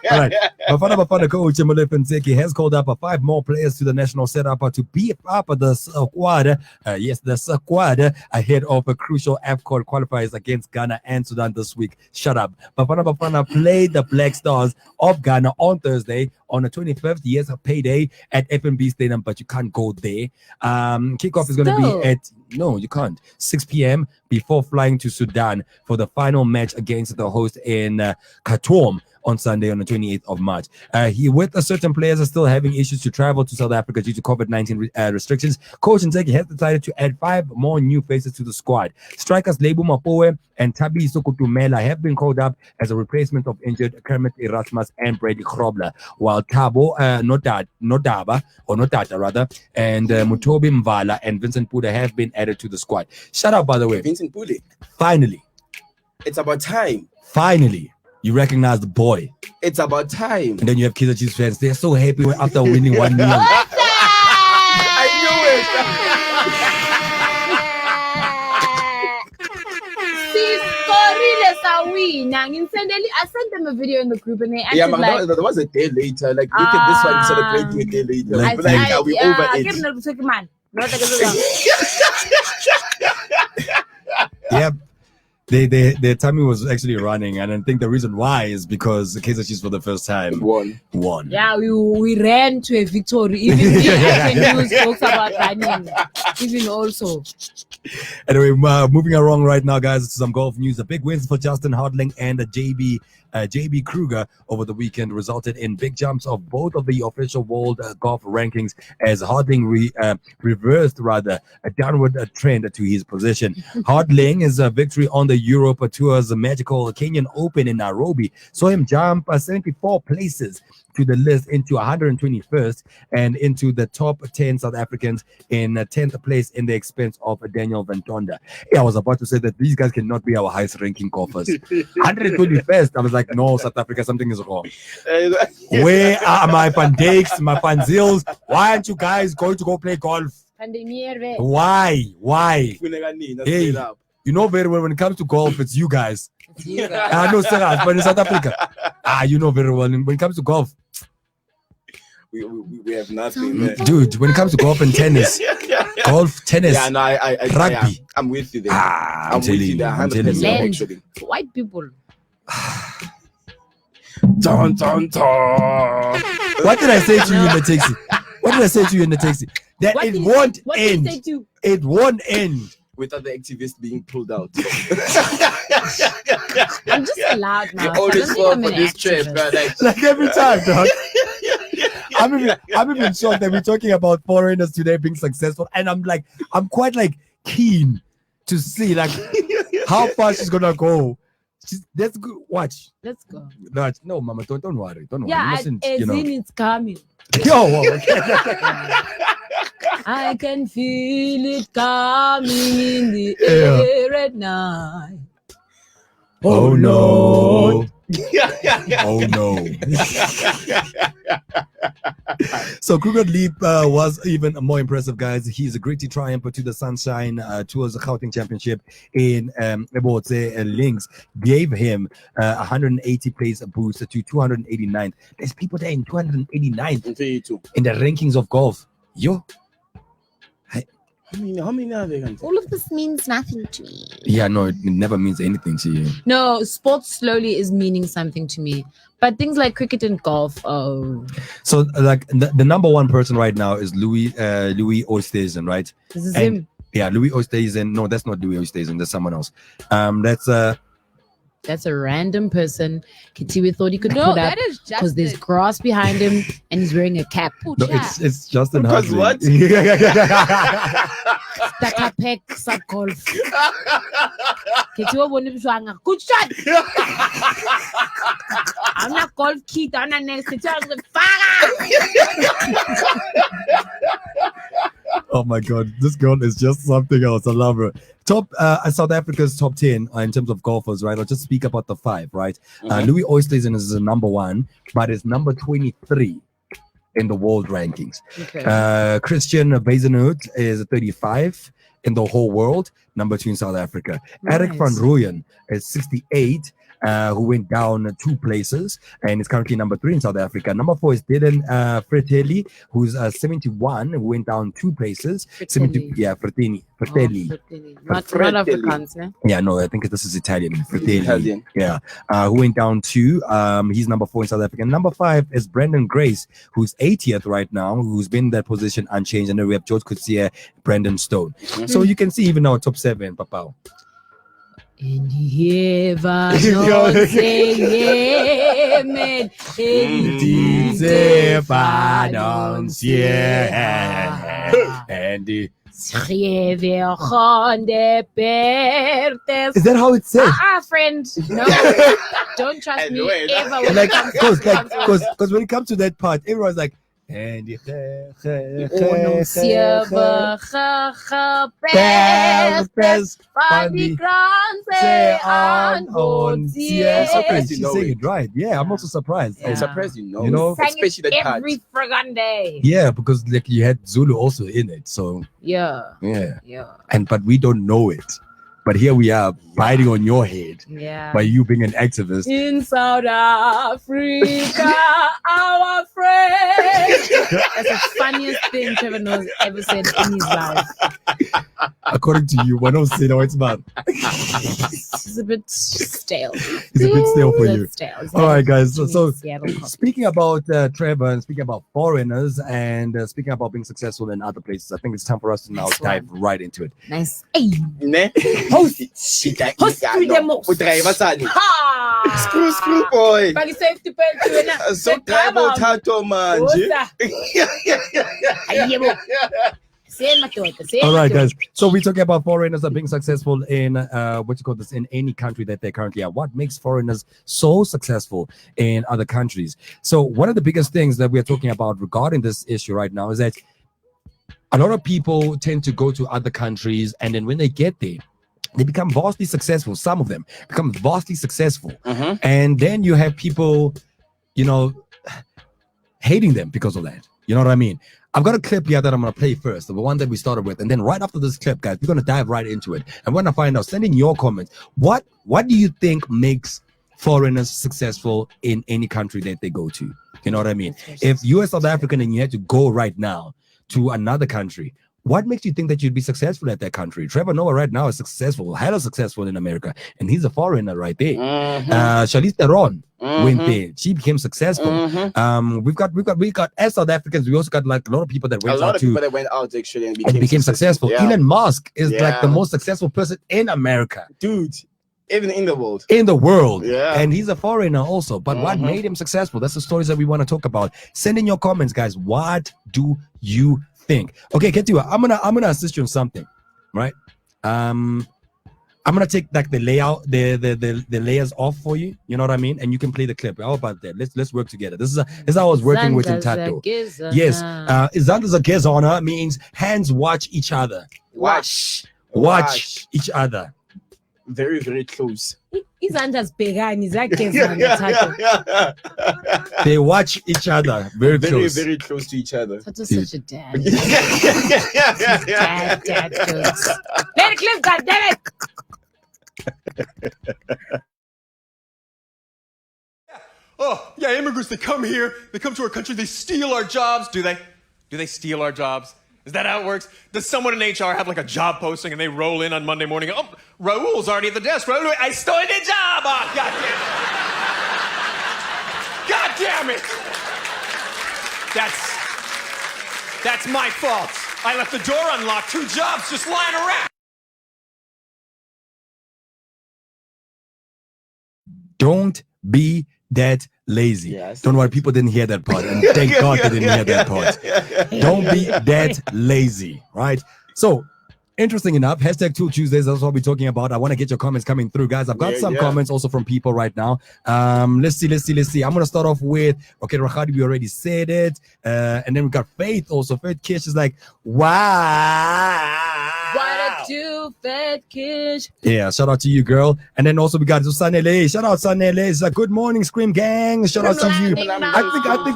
All right. Bafana coach Emile Penseki has called up 5 more players to the national setup to be up the squad. The squad ahead of a crucial AFCON qualifiers against Ghana and Sudan this week. Shut up. Bafana played the Black Stars of Ghana on Thursday on the 25th. Yes, a payday at FNB Stadium, but you can't go there. Kickoff is going to be at. No, you can't. 6 p.m. before flying to Sudan for the final match against the host in Khartoum on Sunday on the 28th of March. With certain players are still having issues to travel to South Africa due to COVID-19 restrictions, Coach Nzeki has decided to add 5 more new faces to the squad. Strikers Lebu Mapoe and Thabiso Kutumela have been called up as a replacement of injured Kermit Erasmus and Brady Grobler, while Thabo Notata and Mutobi Mvala and Vincent Puda have been added to the squad. Shout out, by the way. Vincent Puda. Finally. It's about time. Finally. You recognize the boy. It's about time. And then you have Kaizer Chiefs fans. They're so happy after winning 1 million. I knew it. I sent them a video in the group and they acted there was a day later. Like, look at this one celebrating a day later. Are we over it? Yep. Their tummy was actually running, and I think the reason why is because the Kaizer Chiefs for the first time won. Yeah, we ran to a victory. Even the news talks about running. Even also. Anyway, moving along right now, guys, to some golf news. The big wins for Justin Harding and JB Kruger over the weekend resulted in big jumps of both of the official world golf rankings as Harding reversed a downward trend to his position. Harding's victory on the Europe Tour's magical Kenyan Open in Nairobi saw him jump 74 places to the list into 121st and into the top 10 South Africans in 10th place in the expense of Daniel Ventonda. I was about to say that these guys cannot be our highest ranking golfers. 121st, I was like, no, South Africa, something is wrong. Where are my Van Dijks, my Van Zils? Why aren't you guys going to go play golf? Why? Hey, you know very well when it comes to golf, it's you guys. I know, but in South Africa, you know very well when it comes to golf. We have nothing, dude. When it comes to golf and tennis, golf, tennis, rugby, I'm with you there. I'm telling you, 100% actually. White people. Dun, dun, dun. What did I say to you in the taxi? That it won't end. It won't end without the activists being pulled out. I'm just allowed now. You always fall for this trip, bro. Like every time, dog. I'm even shocked that we're talking about foreigners today being successful, and I'm quite keen to see how far she's gonna go. Let's go. Watch. Let's go. No, Mama, don't worry. Don't worry. Yeah, it's coming. Yo, okay. I can feel it coming in the air at night. Oh no. Oh no. So Kruger Leap was even more impressive, guys. He's a gritty triumph to the Sunshine Tours Gauteng Championship in Links gave him 180 place boost to 289. There's people there in 289 in the rankings of golf. Yo. How many are they? All of this means nothing to me. Yeah, no, it never means anything to you. No, sports slowly is meaning something to me. But things like cricket and golf, oh. So, the number one person right now is Louis Oosthuizen, right? This is him. Yeah, Louis Oosthuizen. No, that's not Louis Oosthuizen. That's someone else. That's That's a random person. Kitiwe thought he could No, put up that is because there's Justin. grass behind him and he's wearing a cap. No, it's Justin Because Hudley. what? Takapek sub golf. Kitiwe bone bishwanga. Good shot. I'm not golf key. I'm not next to the Oh my god, this girl is just something else. I love her. South Africa's top 10 in terms of golfers, right? I'll just speak about the 5, right? Louis Oosthuizen is the number 1, but is number 23 in the world rankings. Okay. Christian Bezenhout is 35 in the whole world, number 2 in South Africa. Eric van Rooyen is 68, who went down 2 places and is currently number 3 in South Africa. Number 4 is Dylan Fratelli, who's 71, who went down 2 places. Fratelli. Fratelli. Not Afrikaans, eh? Yeah, no, I think this is Italian. Fratelli. Italian. Yeah, who went down 2. He's number 4 in South Africa. And number 5 is Brendan Grace, who's 80th right now, who's been in that position unchanged. And then we have George Coetzee, Brandon Stone. So you can see even our top 7, Papao. And Eva non se man schreeuwen gaan de pertes. Is that how it says? Friend, no, don't trust me ever when Like, it comes to because when it comes to that part, everyone's like, and surprised you she's know saying it. it right. Yeah, I'm also surprised. I'm surprised you know. You know, sang especially it that part. every friggin' day. Yeah, because like you had Zulu also in it, so Yeah. yeah. But we don't know it. But here we are biting on your head by you being an activist. In South Africa, our friend. That's the funniest thing Trevor Noah's ever said in his life. According to you, what else no, it's bad. It's a bit stale. It's a bit stale for you. Stale. All right, guys. So Seattle coffee. speaking about Trevor and speaking about foreigners and speaking about being successful in other places, I think it's time for us to now Nice dive right into it. Nice. Hey. Ne? Host. Host with the most. Udriver sani. Ha! Screw boy. Pag safety belt wena. So driver uthatho manje. Ayebo. Say madoda. Say All right, madoda. guys. So we're talking about foreigners are being successful in in any country that they currently are. What makes foreigners so successful in other countries? So one of the biggest things that we're talking about regarding this issue right now is that a lot of people tend to go to other countries, and then when they get there, they become vastly successful. Some of them become vastly successful, and then you have people, hating them because of that. You know what I mean? I've got a clip here that I'm going to play first, the one that we started with. And then right after this clip, guys, we're going to dive right into it. And we're going to find out, send in your comments. What do you think makes foreigners successful in any country that they go to? You know what I mean? If you're a South African and you had to go right now to another country, what makes you think that you'd be successful at that country? Trevor Noah right now is successful, hella successful in America. And he's a foreigner right there. Charlize Theron went there. She became successful. We've got as South Africans, we also got like a lot of people that went out actually and became successful. Yeah. Elon Musk is like Yeah. the most successful person in America. Dude, even in the world. In the world. Yeah. And he's a foreigner also. But what made him successful? That's the stories that we want to talk about. Send in your comments, guys. What do you think? Okay, Ketua, I'm gonna assist you in something, right? I'm gonna take like the layout, the layers off for you. You know what I mean? And you can play the clip. How about that? Let's work together. This is how I was working with Tato. Yes, Izanda's a gezona means hands watch each other. Watch Each other. Very, very close. Izanda's begani zakhe Tato. They watch each other very close. Very close to each other. Tato's such a dad. Dad jokes. Let it clip, goddammit! Oh, yeah, immigrants, they come here, they come to our country, they steal our jobs. Do they? Do they steal our jobs? Is that how it works? Does someone in HR have like a job posting and they roll in on Monday morning? Oh, Raul's already at the desk. Raul, I stole the job! Oh, God damn it! God damn it! That's my fault. I left the door unlocked, 2 jobs just lying around. Don't be that lazy. Yes. Don't worry, people didn't hear that part. And thank God they didn't hear that part. Don't be that lazy, right? So, interesting enough, hashtag Tool Tuesdays, that's what we're talking about. I want to get your comments coming through, guys. I've got some comments also from people right now. Let's see. I'm going to start off with, okay, Rahadi, we already said it. And then we got Faith also. Faith Kish is like, wow. What to do, Fat Kish? Yeah, shout out to you, girl. And then also we got Sanele. Shout out Sanele. It's like, good morning, Scream Gang. Shout out to you.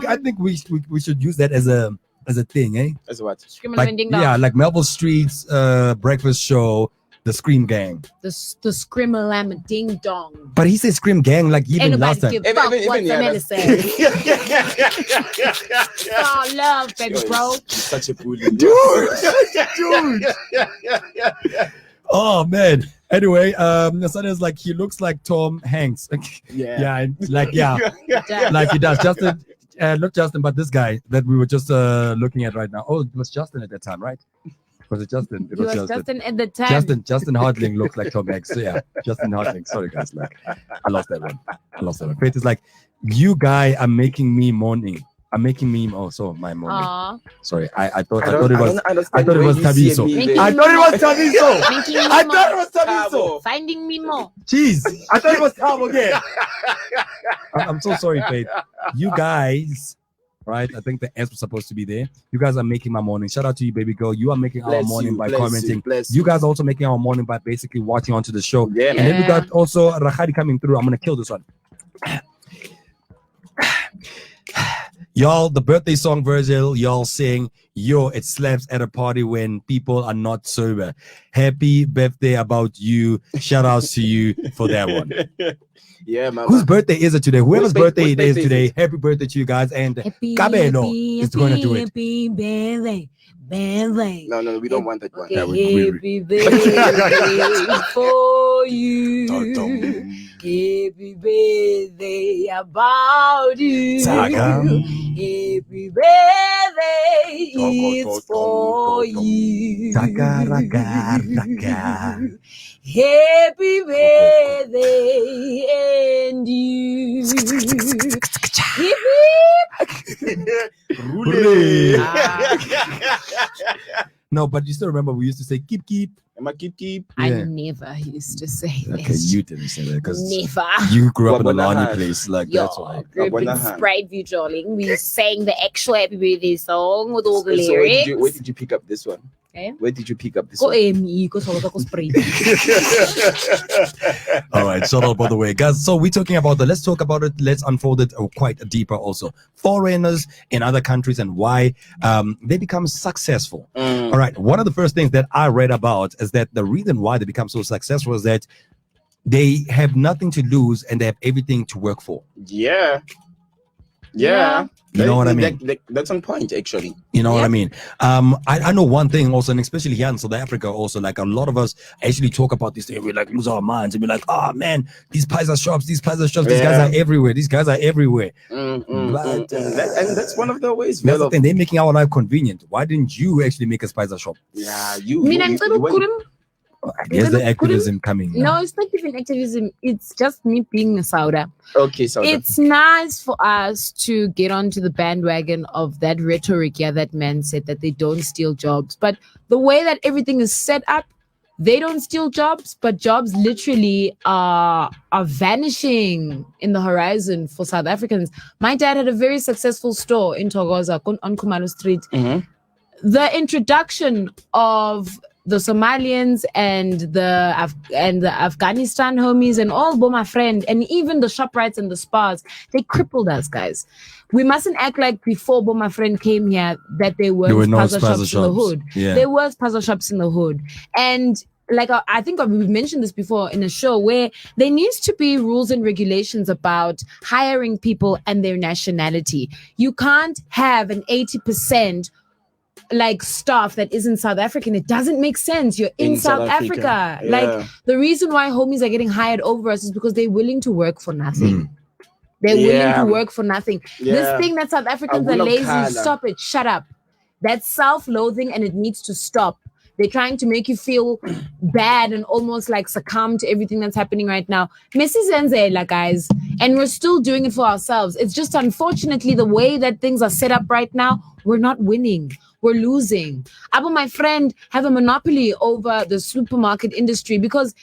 I think we should use that as a thing, eh? As what? Like Melville Street's breakfast show, the Scream Gang. The Scrimmalam Ding Dong. But he said Scream Gang like even last time. Give fuck what Sanele said. Oh, love, baby, bro. Such a bully. Dude. Oh man. Anyway, Nasane's like he looks like Tom Hanks. Like he does. Justin, not Justin, but this guy that we were just looking at right now. Oh, it was Justin at that time, right? Was it Justin? It was Justin at the time. Justin Hardling looked like Tom Hanks. So yeah, Justin Hardling. Sorry guys, like I lost that one. Faith is like, you guy are making me mourning. I'm making me my morning. Aww. Sorry, I thought it was Tabiso. I thought it was Tabiso. Finding Mimo. Jeez, I thought it was Tam again. I'm so sorry, Faith. You guys, right? I think the S was supposed to be there. You guys are making my morning. Shout out to you, baby girl. You are making our morning by commenting. You guys are also making our morning by basically watching onto the show. Yeah, and then we got also Rahadi coming through. I'm gonna kill this one. Y'all, the birthday song Virgil, y'all sing, yo, it slaps at a party when people are not sober. Happy birthday about you. Shout outs to you for that one. Yeah, man. Whose birthday is it today? Whoever's birthday it is today, happy birthday to you guys. And Cabello is going to do it. Happy birthday. No, we don't want that one. Okay, happy birthday for you. Happy birthday about you. Happy birthday is for you. Happy birthday and you. Hip hip. No, but you still remember we used to say keep. Am I keep? I Yeah. never used to say that. Okay, you didn't say that because Never. you grew up in a Wabona Lani hand. place. Like Yo, that's why. group Wabona in hand. Sprite View, darling. We sang the actual happy birthday song with all the So lyrics. where did you pick up this one? Okay. Where did you pick up this Go one? AME, go solo, go Sprite. All right, shut up by the way, guys. So we're talking about let's talk about it. Let's unfold it quite deeper also. Foreigners in other countries and why they become successful. All right, one of the first things that I read about is that the reason why they become so successful is that they have nothing to lose and they have everything to work for. Yeah. You know what I mean? That's on point, actually. You know what I mean? I know one thing also, and especially here in South Africa also, like a lot of us actually talk about this thing. We like lose our minds and we're like, oh man, these pizza shops, these guys are everywhere. And that's one of the ways. That's the thing, they're making our life convenient. Why didn't you actually make a pizza shop? Yeah, you. Mina you ngicela went- ukukhuluma. There's the activism coming. No, it's not even activism. It's just me being a Sauda. Okay, so It's nice for us to get onto the bandwagon of that rhetoric. Yeah, that man said that they don't steal jobs. But the way that everything is set up, they don't steal jobs, but jobs literally are vanishing in the horizon for South Africans. My dad had a very successful store in Togoza on Kumalo Street. The introduction of the Somalians and the Afghanistan homies and all Boma friend and even the ShopRites and the Spars, they crippled us, guys. We mustn't act like before Boma friend came here that there were no puzzle spaza shops in the hood. Yeah. There was puzzle shops in the hood. And like I think we've mentioned this before in a show where there needs to be rules and regulations about hiring people and their nationality. You can't have an 80% like staff that isn't South African. It doesn't make sense. You're in South Africa. Yeah. Like the reason why homies are getting hired over us is because they're willing to work for nothing. They're willing to work for nothing. This thing that South Africans are lazy, stop it. Shut up. That's self-loathing and it needs to stop. They're trying to make you feel bad and almost like succumb to everything that's happening right now. Messi Zenzela, guys, and we're still doing it for ourselves. It's just unfortunately the way that things are set up right now, we're not winning. We're losing. Abo, my friend, have a monopoly over the supermarket industry because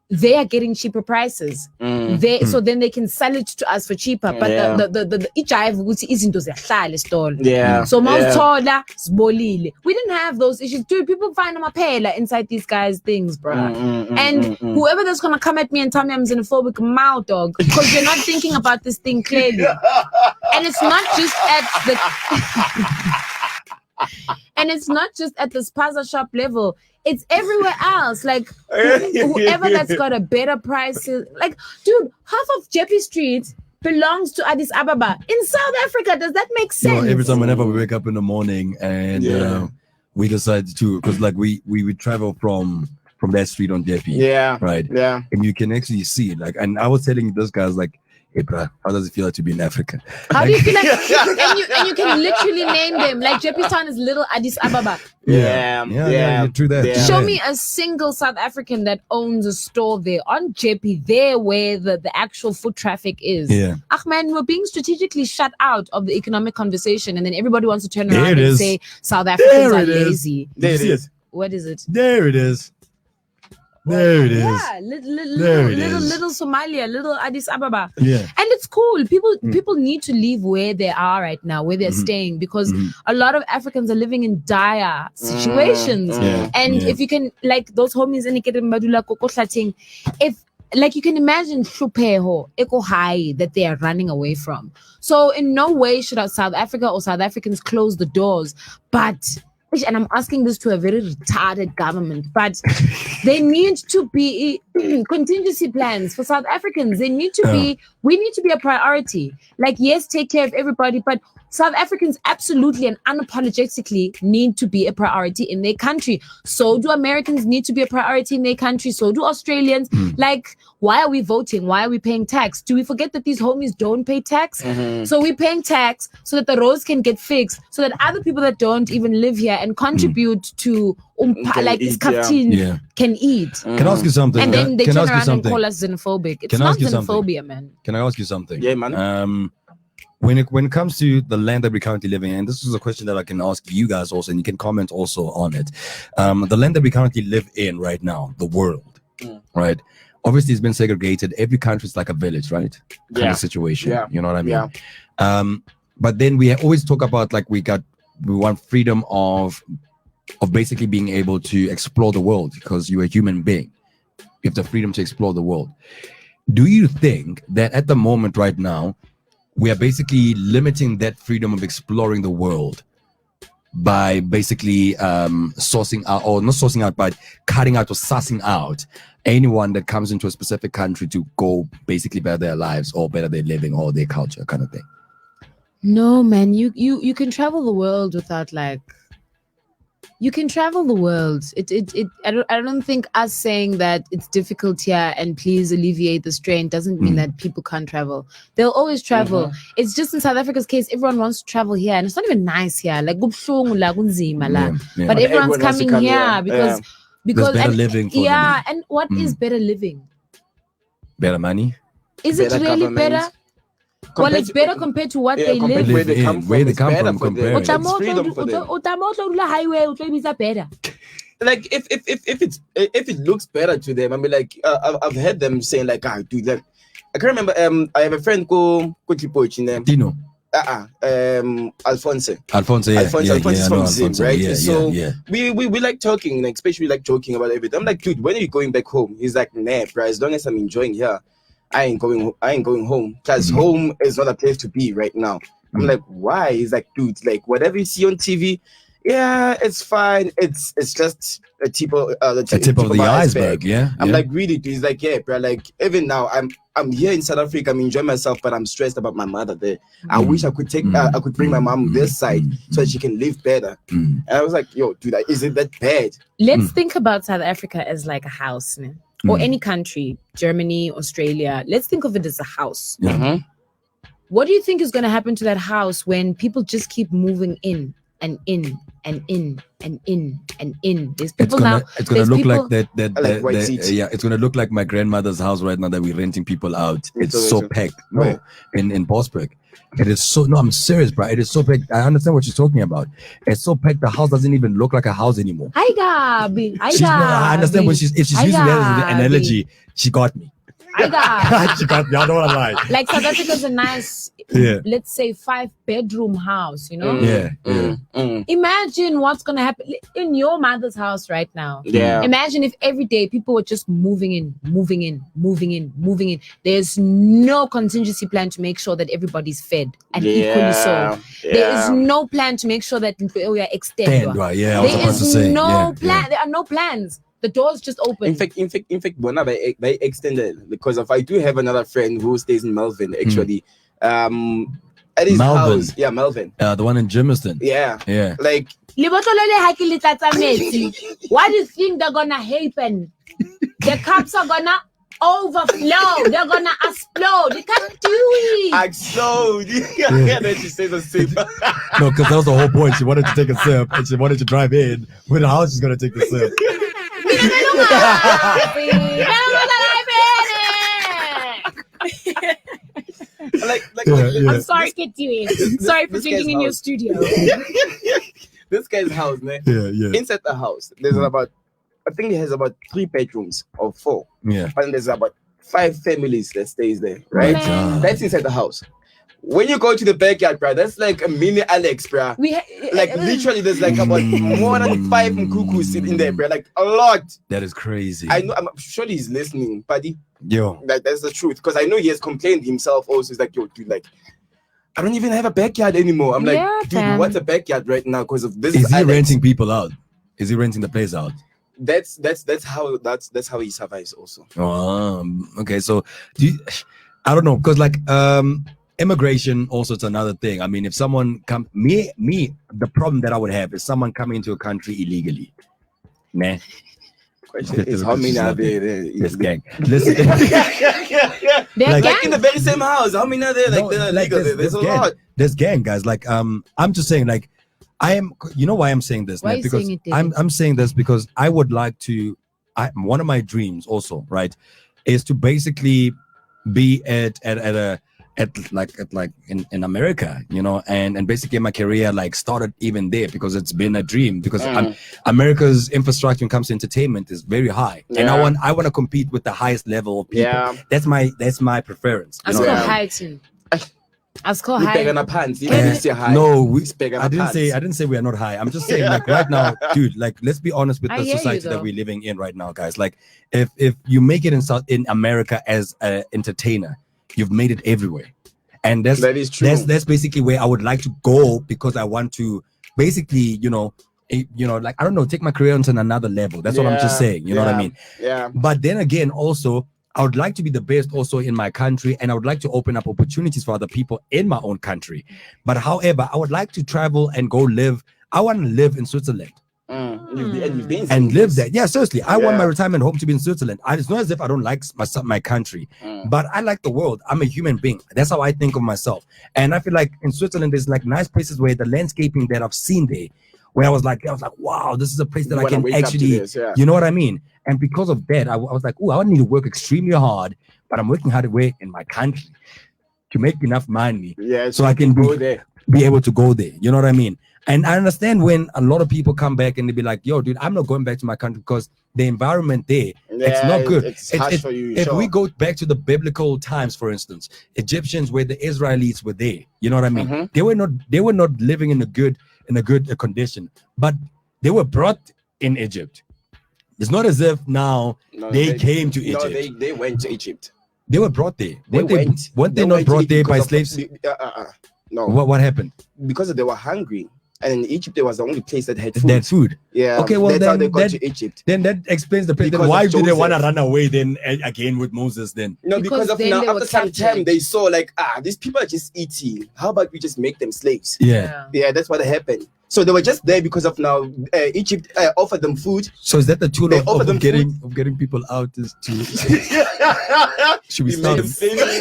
they are getting cheaper prices. So then they can sell it to us for cheaper. But the ijive ukuthi izinto ziyahlala esitolo. Yeah. So mawuthola sibolile. We didn't have those issues. Dude, people find amaphela inside these guys' things, bro. And whoever that's gonna come at me and tell me I'm xenophobic, mouth dog, because you're not thinking about this thing clearly. And it's not just at the and it's not just at the spaza shop level. It's everywhere else. Like whoever that's got a better price, like, dude, half of Jeppy Street belongs to Addis Ababa in South Africa. Does that make sense? You know, every time whenever we wake up in the morning and we decide to, because like we would travel from that street on Jeppy. Yeah. Right. Yeah. And you can actually see it. Like, and I was telling those guys like, hey, bro, how does it feel like to be in Africa? How do you feel like? and you can literally name them. Like Jeppy's Town is little Addis Ababa. Yeah, true that. Yeah. Show me a single South African that owns a store there on Jeppy, there where the actual foot traffic is. Yeah. Man, we're being strategically shut out of the economic conversation, and then everybody wants to turn around and say South Africans are lazy. There it is. What is it? There it is. There it is. Yeah, little Somalia, little Addis Ababa. Yeah. And it's cool. People need to leave where they are right now, where they're staying, because a lot of Africans are living in dire situations. And if you can, like those homies in Mbadula Kokohlating, if like you can imagine Shupeho, Eko High that they are running away from. So in no way should South Africa or South Africans close the doors. But and I'm asking this to a very retarded government, but there need to be contingency plans for South Africans. They need to be, we need to be a priority. Like, yes, take care of everybody, but South Africans absolutely and unapologetically need to be a priority in their country. So do Americans need to be a priority in their country. So do Australians. Like, why are we voting? Why are we paying tax? Do we forget that these homies don't pay tax? So we're paying tax so that the roads can get fixed, so that other people that don't even live here and contribute to like this captain can eat. Can I ask you something? And then they can turn I ask you around and something? call us xenophobic. It's Can I not ask you something? xenophobia, man. Can I ask you something? Yeah, man. When it comes to the land that we're currently living in, this is a question that I can ask you guys also, and you can comment also on it. The land that we currently live in right now, the world, right? Obviously, it's been segregated. Every country is like a village, right? Kind of situation. Yeah. You know what I mean? Yeah. But then we always talk about like we want freedom of basically being able to explore the world, because you're a human being. You have the freedom to explore the world. Do you think that at the moment right now, we are basically limiting that freedom of exploring the world by basically sourcing out, or not sourcing out, but cutting out or sussing out anyone that comes into a specific country to go basically better their lives or better their living or their culture kind of thing? No, man, you can travel the world without like. You can travel the world. I don't think us saying that it's difficult here and please alleviate the strain doesn't mean that people can't travel. They'll always travel. It's just in South Africa's case, everyone wants to travel here, and it's not even nice here. Like kubhlungu la kunzima la. But everyone's coming here because There's better and, living for them. And what is better living? Better money? Is it really better? Well, it's better compared to what they live. Where they come from. Where they It's come better from for them. compared. It's freedom for them. Like if it looks better to them, I mean, like I've heard them saying like, dude, like I can remember. I have a friend called Dino. Alphonse. Alphonse is from Zim, right? Yeah. We like talking, like especially like joking about everything. I'm like, dude, when are you going back home? He's like, nah, bro. As long as I'm enjoying here, I ain't going home, because home is not a place to be right now. I'm like, why? He's like, dude, like whatever you see on TV, yeah, it's fine. It's just a tip of the iceberg. Yeah. I'm like, really? Dude? He's like, yeah, bro. Like even now, I'm here in South Africa. I'm enjoying myself, but I'm stressed about my mother there. I wish I could I could bring my mom this side so that she can live better. And I was like, yo, dude, is it that bad? Let's think about South Africa as like a house, man. Or any country, Germany, Australia. Let's think of it as a house. Yeah. What do you think is going to happen to that house when people just keep moving in? and in and in and in and in. There's It's people gonna now. it's gonna there's look people- like that like white seats. yeah, it's gonna look like my grandmother's house right now that we're renting people out. It's so packed. No, Right. in Bosberg. It is so no, I'm serious, bro. It is so packed. I understand what you're talking about. It's so packed the house doesn't even look like a house anymore. Hi Gabi. Hi She's not, I understand Gabi. when if she's Hi, using that as an Gabi. analogy, she got me. Hi Gabi. She got me. I don't want to lie. Like South Africa's a nice, Yeah. let's say 5-bedroom house, you know? Yeah. Imagine what's gonna happen in your mother's house right now. Yeah. Imagine if every day people were just moving in. There's no contingency plan to make sure that everybody's fed and equally so. There is no plan to make sure that we are extended. Right, yeah. I was There about to is say. no yeah, plan. yeah. There are no plans. The door's just open. In fact, Bona, they extended because I do have another friend who stays in Melville actually. At his Melville. house, yeah, Melville. The one in Germiston. Yeah, Yeah. like What do you think they're gonna happen? The cups are gonna overflow. They're gonna explode. You can't do it. explode. Yeah, then she says the same. No, because that was the whole point. She wanted to take a sip and she wanted to drive in when the house is gonna take the sip. like, Yeah. I'm sorry, Kitty. Sorry for this drinking guy's in your house. studio. This guy's house, man. Yeah. Inside the house, there's about, I think it has about 3 bedrooms or 4, Yeah. and there's about 5 families that stays there, right? My God. That's inside the house. When you go to the backyard, bro, that's like a mini Alex, bro. Like literally, there's like about more than 5 cuckoos in there, bro. Like a lot. That is crazy. I know. I'm sure he's listening, buddy. Yo. That's the truth. Because I know he has complained himself also. He's like, yo, dude, like, I don't even have a backyard anymore. I'm like, Yeah, dude, fam. what's a backyard right now? Because of this. Is he Alex. renting people out? Is he renting the place out? That's how he survives also. Okay. So I don't know, because like immigration also is another thing. I mean, if someone the problem that I would have is someone coming into a country illegally. Nah. Question is how many are there? This gang. Listen. They're Like- Like in the very same house. How many are there? Like No, they're like legal there. There's a gang. lot. There's gang, guys. Like I'm just saying, like you know why I'm saying this? Why Nat? are you Because saying it, David? I'm saying this because I would like to. One of my dreams also, right, is to basically be at in America, you know, and basically my career like started even there because it's been a dream because America's infrastructure when it comes to entertainment is very high, and I want to compete with the highest level of people. Yeah. That's my preference. You Let's know go what I mean? high too. Let's go We high. beg on our pants. You didn't say hi. No, We beg on I our didn't pants. say we are not high. I'm just saying like right now, dude. Like let's be honest with I the hear you, society that though. we're living in right now, guys. Like if you make it in America as an entertainer, you've made it everywhere, and That is true. That's basically where I would like to go because I want to basically like I don't know, take my career onto another level. That's what I'm just Yeah, saying. You know what I yeah, mean? Yeah. But then again, also, I would like to be the best also in my country, and I would like to open up opportunities for other people in my own country. But however, I would like to travel and go live. I want to live in Switzerland You've been and saying live this. there. Yeah, seriously. I want my Yeah. retirement home to be in Switzerland. It's not as if I don't like my country, but I like the world. I'm a human being. That's how I think of myself. And I feel like in Switzerland, there's like nice places where the landscaping that I've seen there, where I was like, wow, this is a place that You I wanna can wake up to actually, this, yeah. you know what I mean? And because of that, I was like, oh, I need to work extremely hard, but I'm working hard away in my country to make enough money Yeah. so I can go there. be able to go there. You know what I mean? And I understand when a lot of people come back and they be like, yo, dude, I'm not going back to my country because the environment there, it's Yeah, not good. it's harsh for you, If sure. we go back to the biblical times, for instance, Egyptians where the Israelites were there, you know what I mean? Mhm. They were not living in a good condition, but they were brought in Egypt. It's not as if now No, they came to No, Egypt. they went to Egypt. They were brought there. They went. Weren't they They not went to brought Egypt there by because of- slaves? No, What happened? because they were hungry, and in Egypt, there was the only place that had food. That food. Yeah. Okay, well, that's how then they got that- to Egypt. Then that explains the place. Then Because why of do they want to Joseph. run away then again with Moses then? No, Because because of then now they were after some time captured. they saw like these people are just eating. How about we just make them slaves? Yeah. Yeah, that's what happened. So they were just there because of now Egypt offered them food. So is that the tool They of, offer of them getting people out is to should we He start made them them? slaves.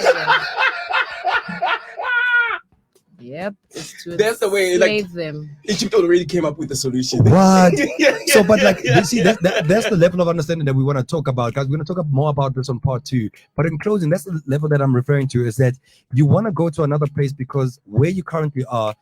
Yep. It's to That's the way, like- enslave them. Egypt already came up with the solution. What? Yeah, So, but like, you see, that's the level of understanding that we want to talk about, guys. We're going to talk more about this on part 2. But in closing, that's the level that I'm referring to, is that you want to go to another place because where you currently are,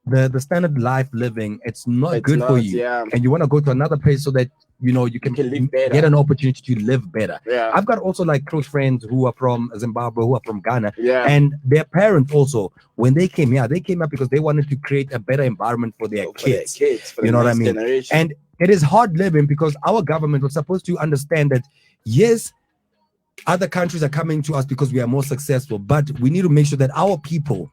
the standard life living, it's not good for you. Yeah. And you want to go to another place so that, you know, you can live better. get an opportunity to live better. Yeah. I've got also like close friends who are from Zimbabwe, who are from Ghana. Yeah. And their parents also, when they came here because they wanted to create a better environment for their kids. For You the know what I next mean? generation. And it is hard living because our government was supposed to understand that, yes, other countries are coming to us because we are more successful, but we need to make sure that our people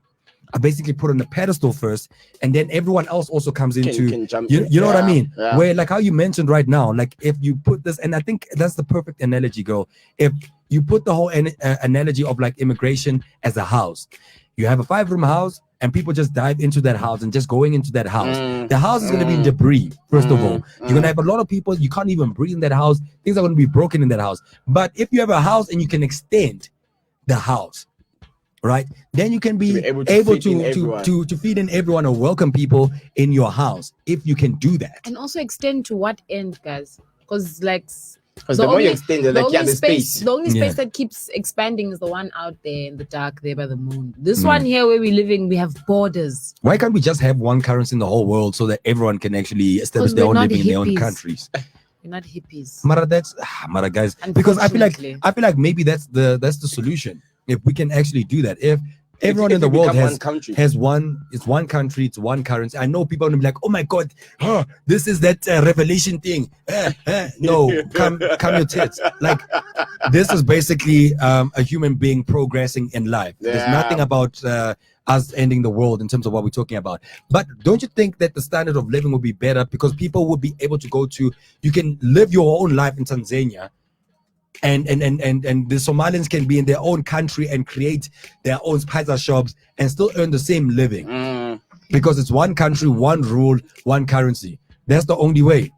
are basically put on the pedestal first, and then everyone else also comes into, can jump you in. know what I mean? Yeah. Where, like how you mentioned right now, like if you put this, and I think that's the perfect analogy, girl. If you put the whole analogy of like immigration as a house, you have a 5-room house, and people just dive into that house and just going into that house. The house is going to be in debris, first of all. You're going to have a lot of people, you can't even breathe in that house. Things are going to be broken in that house. But if you have a house and you can extend the house, right, then you can be able to feed in everyone or welcome people in your house if you can do that. And also extend to what end, guys? Because like Because the more you extend it, like, yeah, the space. The only Yeah. space that keeps expanding is the one out there in the dark, there by the moon. This one here where we're living, we have borders. Why can't we just have one currency in the whole world so that everyone can actually establish 'Cause their we're own not living in their own hippies. countries? We're not hippies. Mara, guys, because I feel Unfortunately. like maybe that's the solution. If we can actually do that, if everyone if in the we world become has one country. has one, it's one country, it's one currency. I know people are gonna be like, oh my god, this is that revelation thing. No, come your tits. Like, this is basically a human being progressing in life. There's Yeah. nothing about us ending the world in terms of what we're talking about. But don't you think that the standard of living would be better because people would be able to go to, you can live your own life in Tanzania, and the Somalians can be in their own country and create their own pizza shops and still earn the same living because it's one country, one rule, one currency. That's the only way.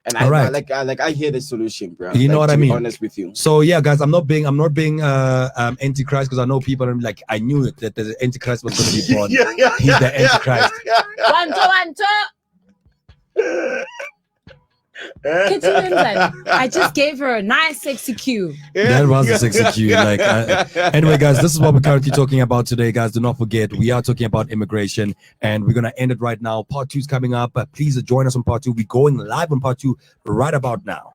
And All right. I hear the solution, bro. You know Like, what I to be mean? honest with you. So yeah, guys, I'm not being antichrist because I know people are like, I knew it, that the antichrist was going to be born. He's the antichrist. One, two. I just gave her a nice sexy cue. That was a sexy cue. Like, anyway, guys, this is what we're currently talking about today, guys. Do not forget, we are talking about immigration, and we're gonna end it right now. Part 2 is coming up. Please join us on part 2. We're going live on part 2 right about now.